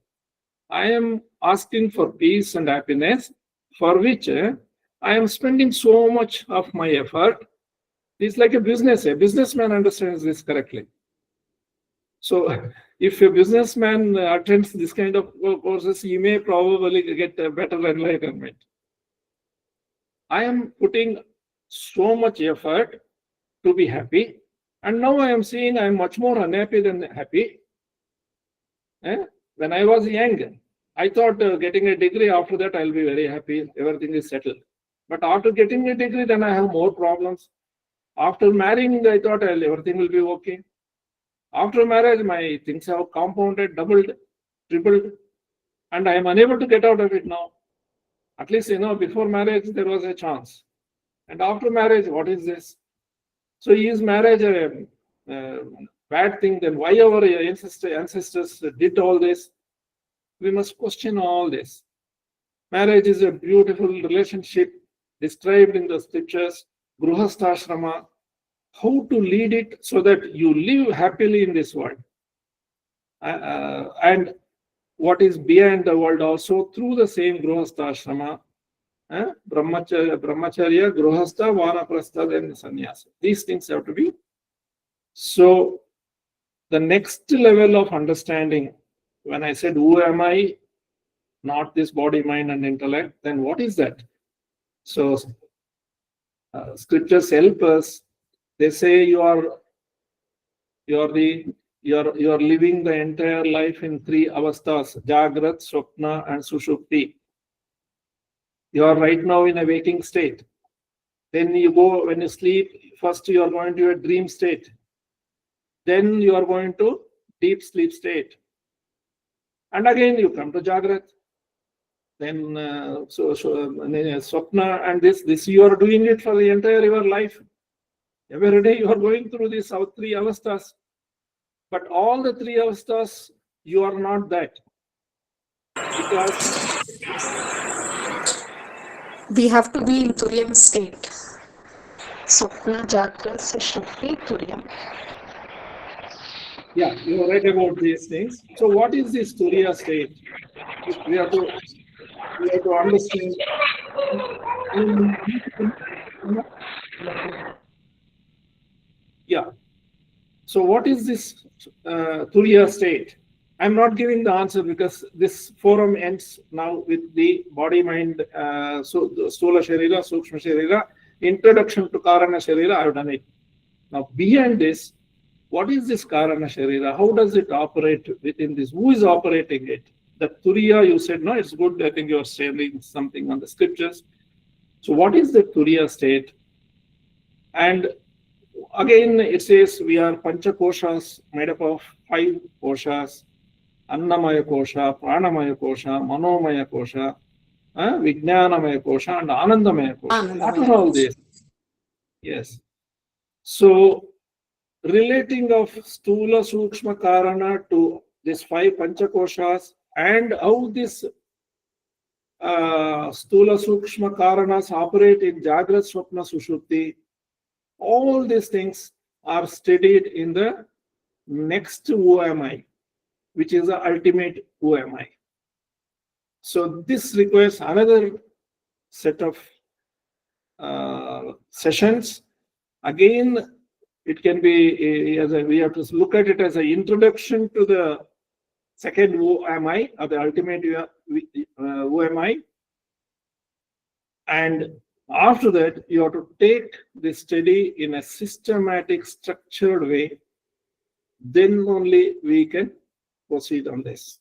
I am asking for peace and happiness, for which I am spending so much of my effort. It's like a business. A businessman understands this correctly. So, if a businessman attends this kind of courses, he may probably get a better enlightenment. I am putting so much effort to be happy, and now I am seeing I am much more unhappy than happy. When I was young, I thought getting a degree, after that I'll be very happy, everything is settled. But after getting a degree, then I have more problems. After marrying, I thought everything will be okay. After marriage, my things have compounded, doubled, tripled, and I am unable to get out of it now. At least, before marriage, there was a chance. And after marriage, what is this? So is marriage a bad thing? Then why our ancestors did all this? We must question all this. Marriage is a beautiful relationship described in the scriptures, Gruhasthashrama, how to lead it so that you live happily in this world. And what is beyond the world also through the same Gruhasthashrama, Brahmacharya, Gruhastha, Vanaprastha, then Sannyasa. These things have to be. So the next level of understanding, when I said, who am I? Not this body, mind, and intellect, then what is that? So scriptures help us. They say you are living the entire life in three avasthas: Jagrat, Swapna, and Sushupti. You are right now in a waking state. Then you go, when you sleep, first you are going to a dream state. Then you are going to deep sleep state. And again you come to Jagrat. Then Swapna, and this you are doing it for the entire your life. Every day you are going through these three avasthas. But all the three avasthas, you are not that. Because we have to be in Turyam state. Swapna, Jagrat, Sushupti, Turyam. Yeah, you read about these things. So what is this Turiya state? We have to understand Yeah. So what is this Turiya state? I'm not giving the answer because this forum ends now with the body mind, so the Stula Sharira, Sukshma Sharira, introduction to Karana Sharira. I've done it. Now, behind this, what is this Karana Sharira? How does it operate within this? Who is operating it? The Turiya, you said, no, it's good. I think you're sharing something on the scriptures. So, what is the Turiya state? And again, it says we are Pancha Koshas made up of 5 koshas: Annamaya Kosha, Pranamaya Kosha, Manomaya Kosha, Vijnanamaya Kosha, and Anandamaya Kosha. What are all these? Yes. So, relating of Stula Sukshma Karana to these 5 Panchakoshas and how this Stula Sukshma Karanas operate in Jagrat Swapna Sushupti, all these things are studied in the next Who Am I, which is the ultimate Who Am I. So this requires another set of sessions. Again, it can be we have to look at it as an introduction to the second Who Am I, or the ultimate Who Am I. And after that, you have to take this study in a systematic, structured way. Then only we can proceed on this.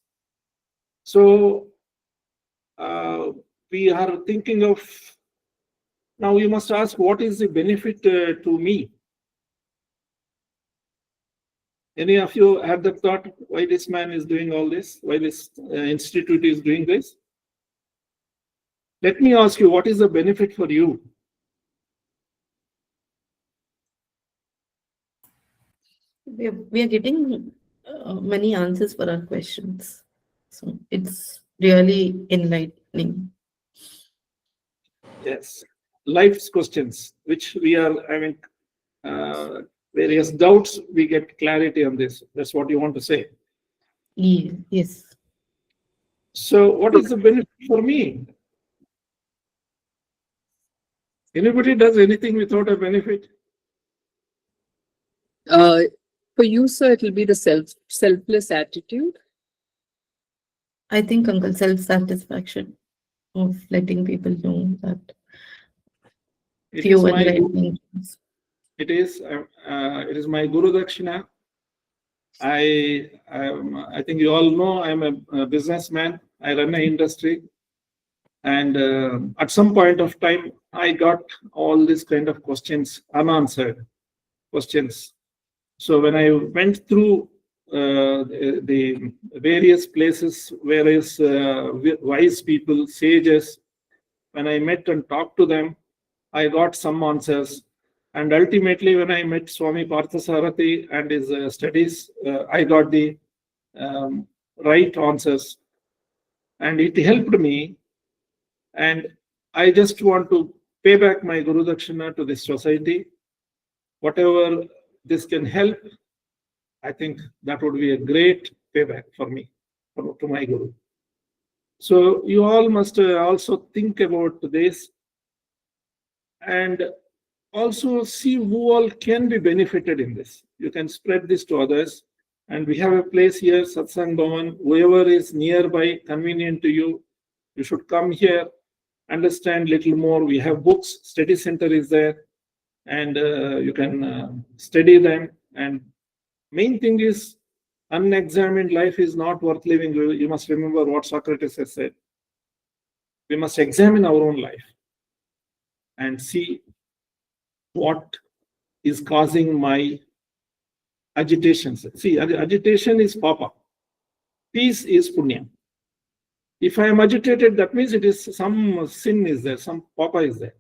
So we are thinking of, now you must ask, what is the benefit to me? Any of you have the thought why this man is doing all this? Why this institute is doing this? Let me ask you, what is the benefit for you? We are getting many answers for our questions. So it's really enlightening. Yes. Life's questions, which we are having various doubts, we get clarity on this. That's what you want to say. Yes. So what is the benefit for me? Anybody does anything without a benefit? For you, sir, it will be the selfless attitude. I think, Uncle, self-satisfaction of letting people know that It few is my enlightening things. it is my Guru Dakshina. I think you all know I'm a businessman. I run an industry, and at some point of time, I got all these kind of questions, unanswered questions. So when I went through the various places, various wise people, sages, when I met and talked to them, I got some answers. And ultimately, when I met Swami Parthasarthy and his studies, I got the right answers. And it helped me. And I just want to pay back my Guru Dakshina to this society. Whatever this can help, I think that would be a great payback for me, to my Guru. So you all must also think about this and also see who all can be benefited in this. You can spread this to others. And we have a place here, Satsang Bhavan. Whoever is nearby, convenient to you, you should come here, understand little more. We have books, study center is there, and you can study them. And main thing is, unexamined life is not worth living. You must remember what Socrates has said. We must examine our own life and see what is causing my agitations. See, agitation is papa. Peace is punya. If I am agitated, that means it is some sin is there, some papa is there.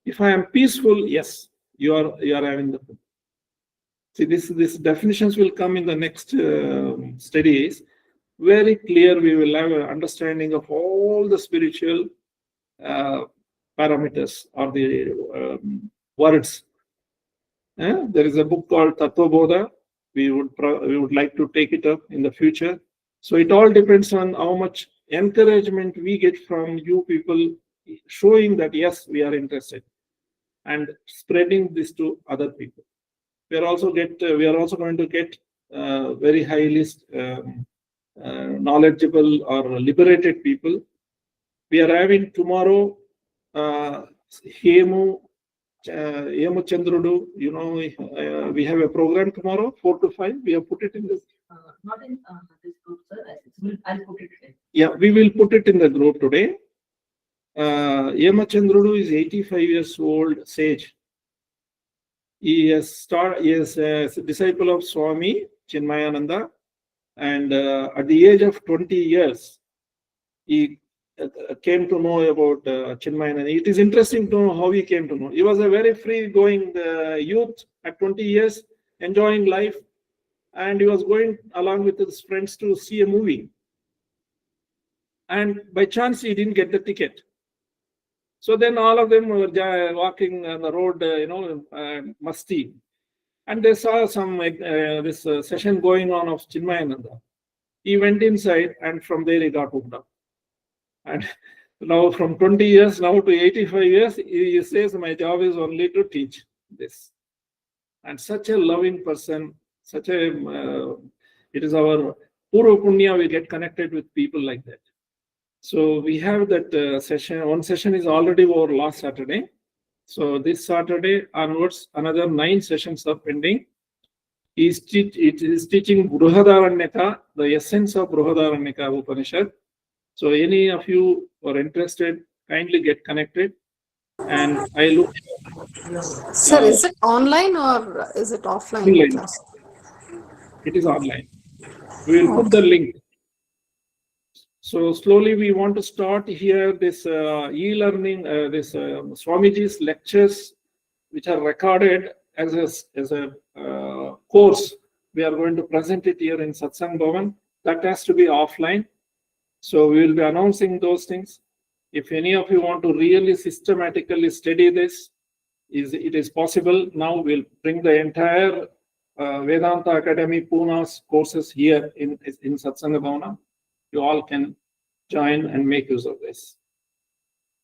If I am peaceful, yes, you are having the. See, this definitions will come in the next studies. Very clear, we will have an understanding of all the spiritual parameters or the words. There is a book called Tattva Bodha. We would like to take it up in the future. So it all depends on how much encouragement we get from you people showing that yes, we are interested, and spreading this to other people. We are also going to get very highly knowledgeable or liberated people. We are having tomorrow Hemu Chandrudu. We have a program tomorrow, 4 to 5. We have put it in this. Not in this group, sir. I'll put it today. Yeah, we will put it in the group today. Yema Chandrudu is 85 years old sage. He is a disciple of Swami Chinmayananda, and at the age of 20 years, he came to know about Chinmayananda. It is interesting to know how he came to know. He was a very free-going youth at 20 years, enjoying life, and he was going along with his friends to see a movie. And by chance, he didn't get the ticket. So then all of them were walking on the road, musty. And they saw some this session going on of Chinmayananda. He went inside, and from there he got hooked up. And now from 20 years now to 85 years, he says, my job is only to teach this. And such a loving person, it is our Purva Punya, we get connected with people like that. So we have that session. One session is already over last Saturday. So this Saturday onwards, another 9 sessions are pending. It is teaching Bruhadaranyaka, the essence of Bruhadaranyaka Upanishad. So any of you who are interested, kindly get connected. And I look. Sir, is it online or is it offline Online. class? It is online. We will put the link. So slowly we want to start here this e-learning, this Swamiji's lectures, which are recorded as a course. We are going to present it here in Satsang Bhavan. That has to be offline. So we will be announcing those things. If any of you want to really systematically study this, it is possible. Now we'll bring the entire Vedanta Academy Pune's courses here in Satsanga Bhavana. You all can join and make use of this.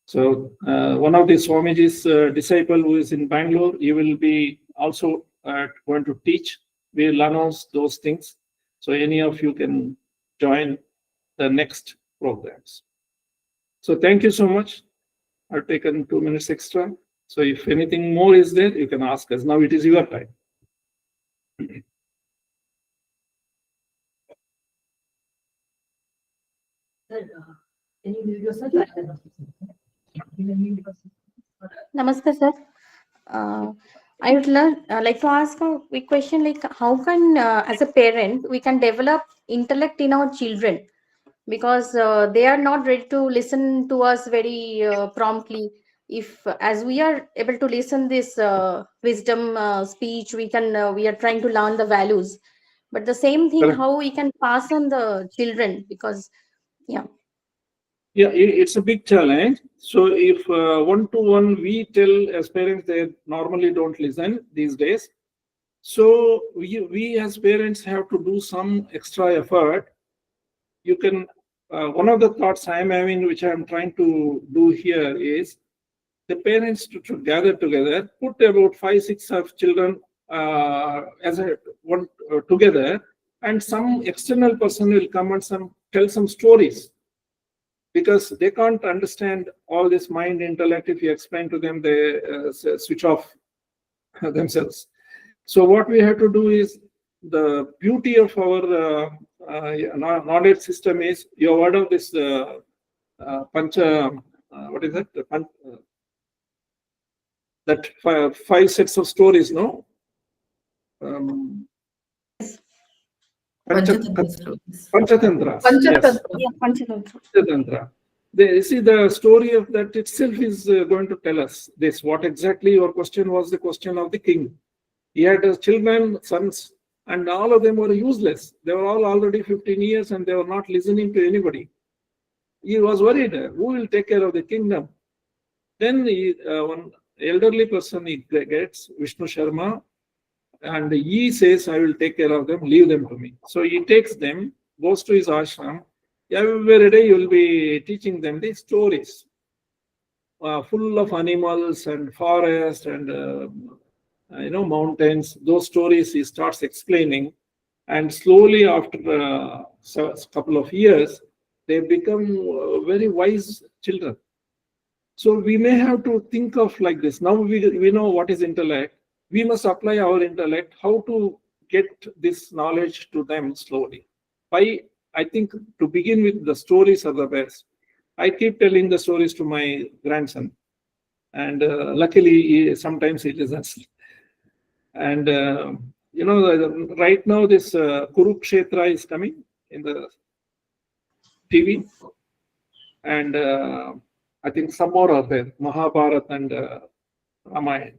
So one of the Swamiji's disciple who is in Bangalore, he will be also going to teach. We will announce those things. So any of you can join the next programs. So thank you so much. I've taken 2 minutes extra. So if anything more is there, you can ask us. Now it is your time. Sir, can you mute yourself? Namaste, sir. I would like to ask a quick question, like how can, as a parent, we can develop intellect in our children? Because they are not ready to listen to us very promptly. If as we are able to listen this wisdom speech, we are trying to learn the values. But the same thing, Correct. how we can pass on the children, because Yeah, it's a big challenge. So if one-to-one we tell as parents, they normally don't listen these days. So we as parents have to do some extra effort. You can, one of the thoughts I'm having, which I'm trying to do here, is the parents to gather together, put about 5-6 of children as a one together, and some external person will come and tell some stories. Because they can't understand all this mind intellect. If you explain to them, they switch off themselves. So what we have to do is, the beauty of our knowledge system is, you have heard of this Pancha, what is it? That 5 sets of stories, no? Panchatantra. Yes. yeah, Panchatantra. Panchatantra. You see, the story of that itself is going to tell us this. What exactly your question was, the question of the king. He had children, sons, and all of them were useless. They were all already 15 years and they were not listening to anybody. He was worried, who will take care of the kingdom? Then one elderly person he gets, Vishnu Sharma, and he says, I will take care of them, leave them to me. So he takes them, goes to his ashram. Every day he will be teaching them the stories. full of animals and forest and mountains. Those stories he starts explaining, and slowly after a couple of years, they become very wise children. So we may have to think of like this. Now we know what is intellect. We must apply our intellect, how to get this knowledge to them slowly. I think to begin with, the stories are the best. I keep telling the stories to my grandson, and luckily sometimes he listens. And right now this Kurukshetra is coming in the TV, and I think some more are there, Mahabharata and Ramayana.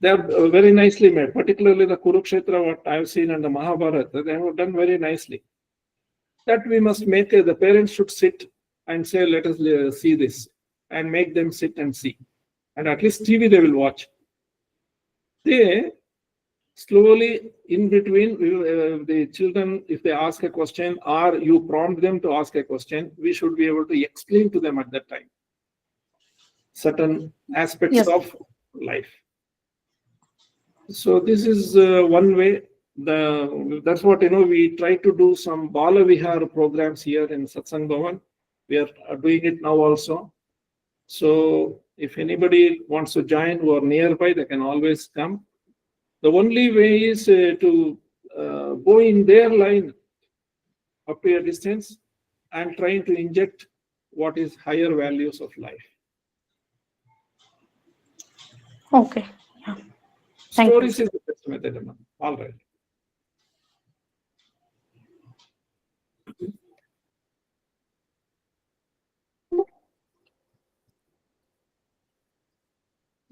They are very nicely made, particularly the Kurukshetra, what I have seen, and the Mahabharata, they have done very nicely. That we must make, the parents should sit and say, let us see this, and make them sit and see. And at least TV they will watch. They slowly, in between, the children, if they ask a question, or you prompt them to ask a question, we should be able to explain to them at that time certain aspects of life. So this is one way. That's what we try to do some Bala Vihar programs here in Satsang Bhavan. We are doing it now also. So if anybody wants to join who are nearby, they can always come. The only way is to go in their line up to a distance and trying to inject what is higher values of life. Okay. Yeah. Thank Stories is the best method. All right.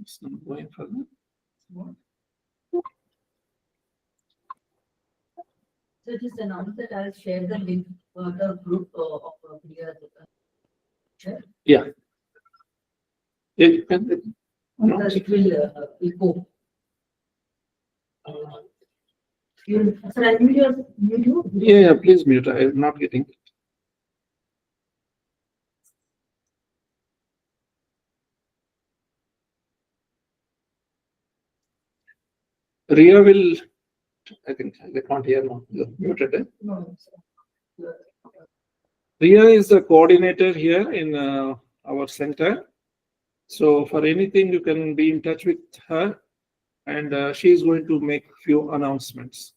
It's not going further. So just announce that I'll share the link for the group of Priya. Yeah. You can announce It will go. Sir, I mute you. Yeah, please mute. I'm not getting. Ria will, I think they can't hear now. You're muted. Eh? No, Ria is the coordinator here in our center. So for anything, you can be in touch with her, and she is going to make few announcements.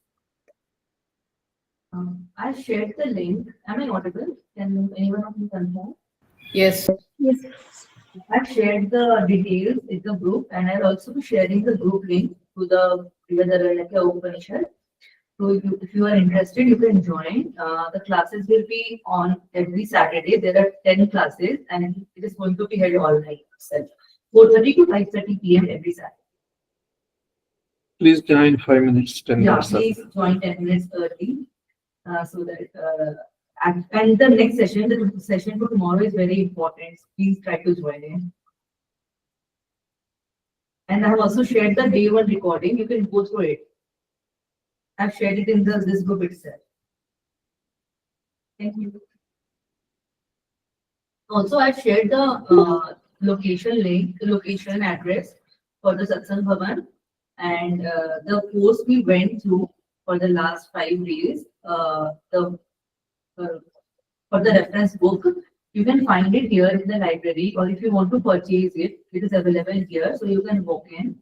I shared the link. Am I audible? Can anyone of you confirm? Yes. Yes. I've shared the details in the group, and I'll also be sharing the group link to the Upanishad. So if you are interested, you can join. The classes will be on every Saturday. There are 10 classes, and it is going to be held all night itself. 4:30 to 5:30 p.m. every Saturday. Please join 5 minutes, 10 Yeah, minutes. please join 10 minutes early. So that and the next session, the session for tomorrow is very important. Please try to join in. And I have also shared the day one recording. You can go through it. I've shared it in this group itself. Thank you. Also, I've shared the location link, the location address for the Satsang Bhavan, and the course we went through for the last 5 days. For the reference book, you can find it here in the library, or if you want to purchase it, it is available here, so you can walk in,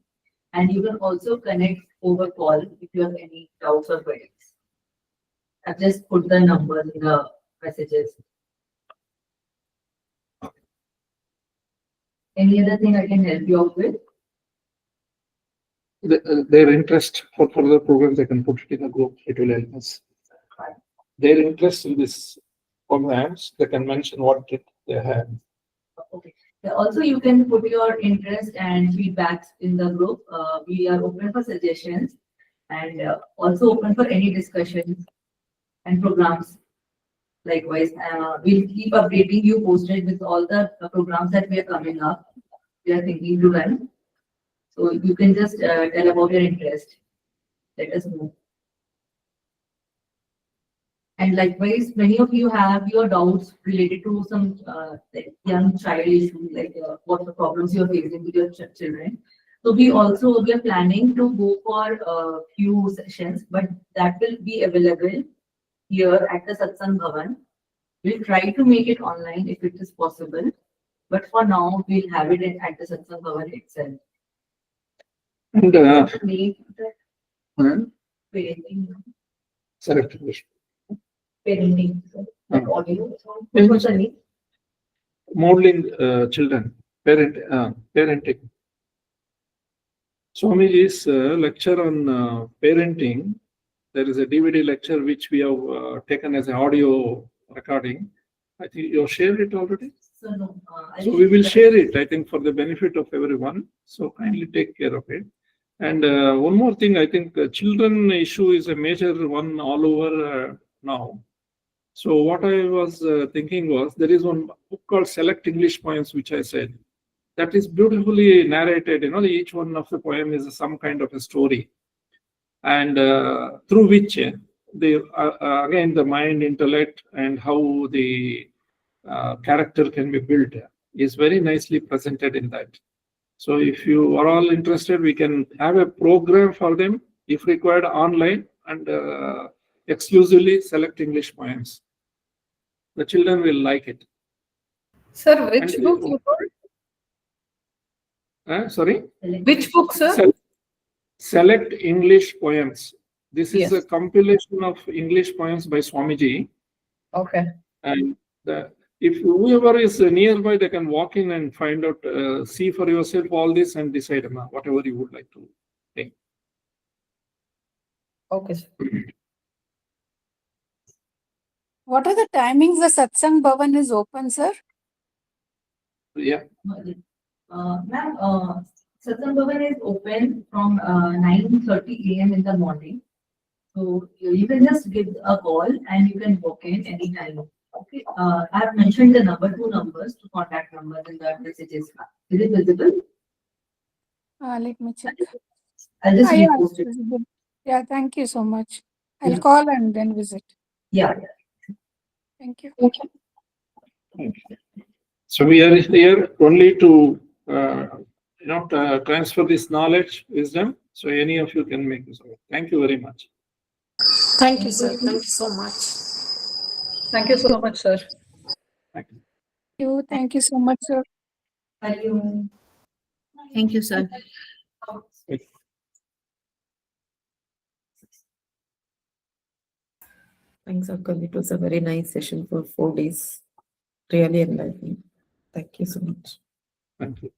and you can also connect over call if you have any doubts or queries. I've just put the numbers in the messages. Any other thing I can help you out with? Their interest for further programs, they can put it in a group. It will help us. Their interest in this programs, they can mention what they have. Okay. Also, you can put your interest and feedbacks in the group. We are open for suggestions, and also open for any discussions and programs. Likewise, we'll keep updating you, posted with all the programs that we are coming up. We are thinking to run. So you can just tell about your interest. Let us know. And likewise, many of you have your doubts related to some like young child issues, like what the problems you're facing with your children. So we are planning to go for a few sessions, but that will be available here at the Satsang Bhavan. We'll try to make it online if it is possible, but for now we'll have it at the Satsang Bhavan itself. And Parenting. select Parenting. Like audio. Yes. What's the name? modeling children, parenting. Swamiji's lecture on parenting. There is a DVD lecture which we have taken as an audio recording. I think you have shared it already. So no. So we will share it, I think, for the benefit of everyone. So kindly take care of it. And one more thing, I think children issue is a major one all over now. So what I was thinking was, there is one book called Select English Poems, which I said, that is beautifully narrated. You know, each one of the poem is some kind of a story, and through which again the mind, intellect, and how the character can be built is very nicely presented in that. So if you are all interested, we can have a program for them, if required, online, and exclusively Select English Poems. The children will like it. Sir, which And book you told? Sorry? Which book, sir? Select English Poems. This is Yes. a compilation of English poems by Swamiji. Okay. And if whoever is nearby, they can walk in and find out, see for yourself all this and decide whatever you would like to think. Okay, sir. What are the timings the Satsang Bhavan is open, sir? Yeah. Ma'am, Satsang Bhavan is open from 9:30 a.m. in the morning. So you can just give a call and you can walk in anytime. Okay. I have mentioned the two numbers, two contact numbers in the messages. Is it visible? Let me check. I'll just Yeah, repost it's it. visible. Yeah, thank you so much. I'll call and then visit. Yeah. Thank you. So we are here only to transfer this knowledge, wisdom. So any of you can make this. Thank you very much. Thank you, sir. Thank you so much. Thank you so much, sir. Thank you. Thank you so much, sir. Thank you. Thank you, sir. Thanks, Uncle. It was a very nice session for 4 days. Really enlightening. Thank you so much. Thank you.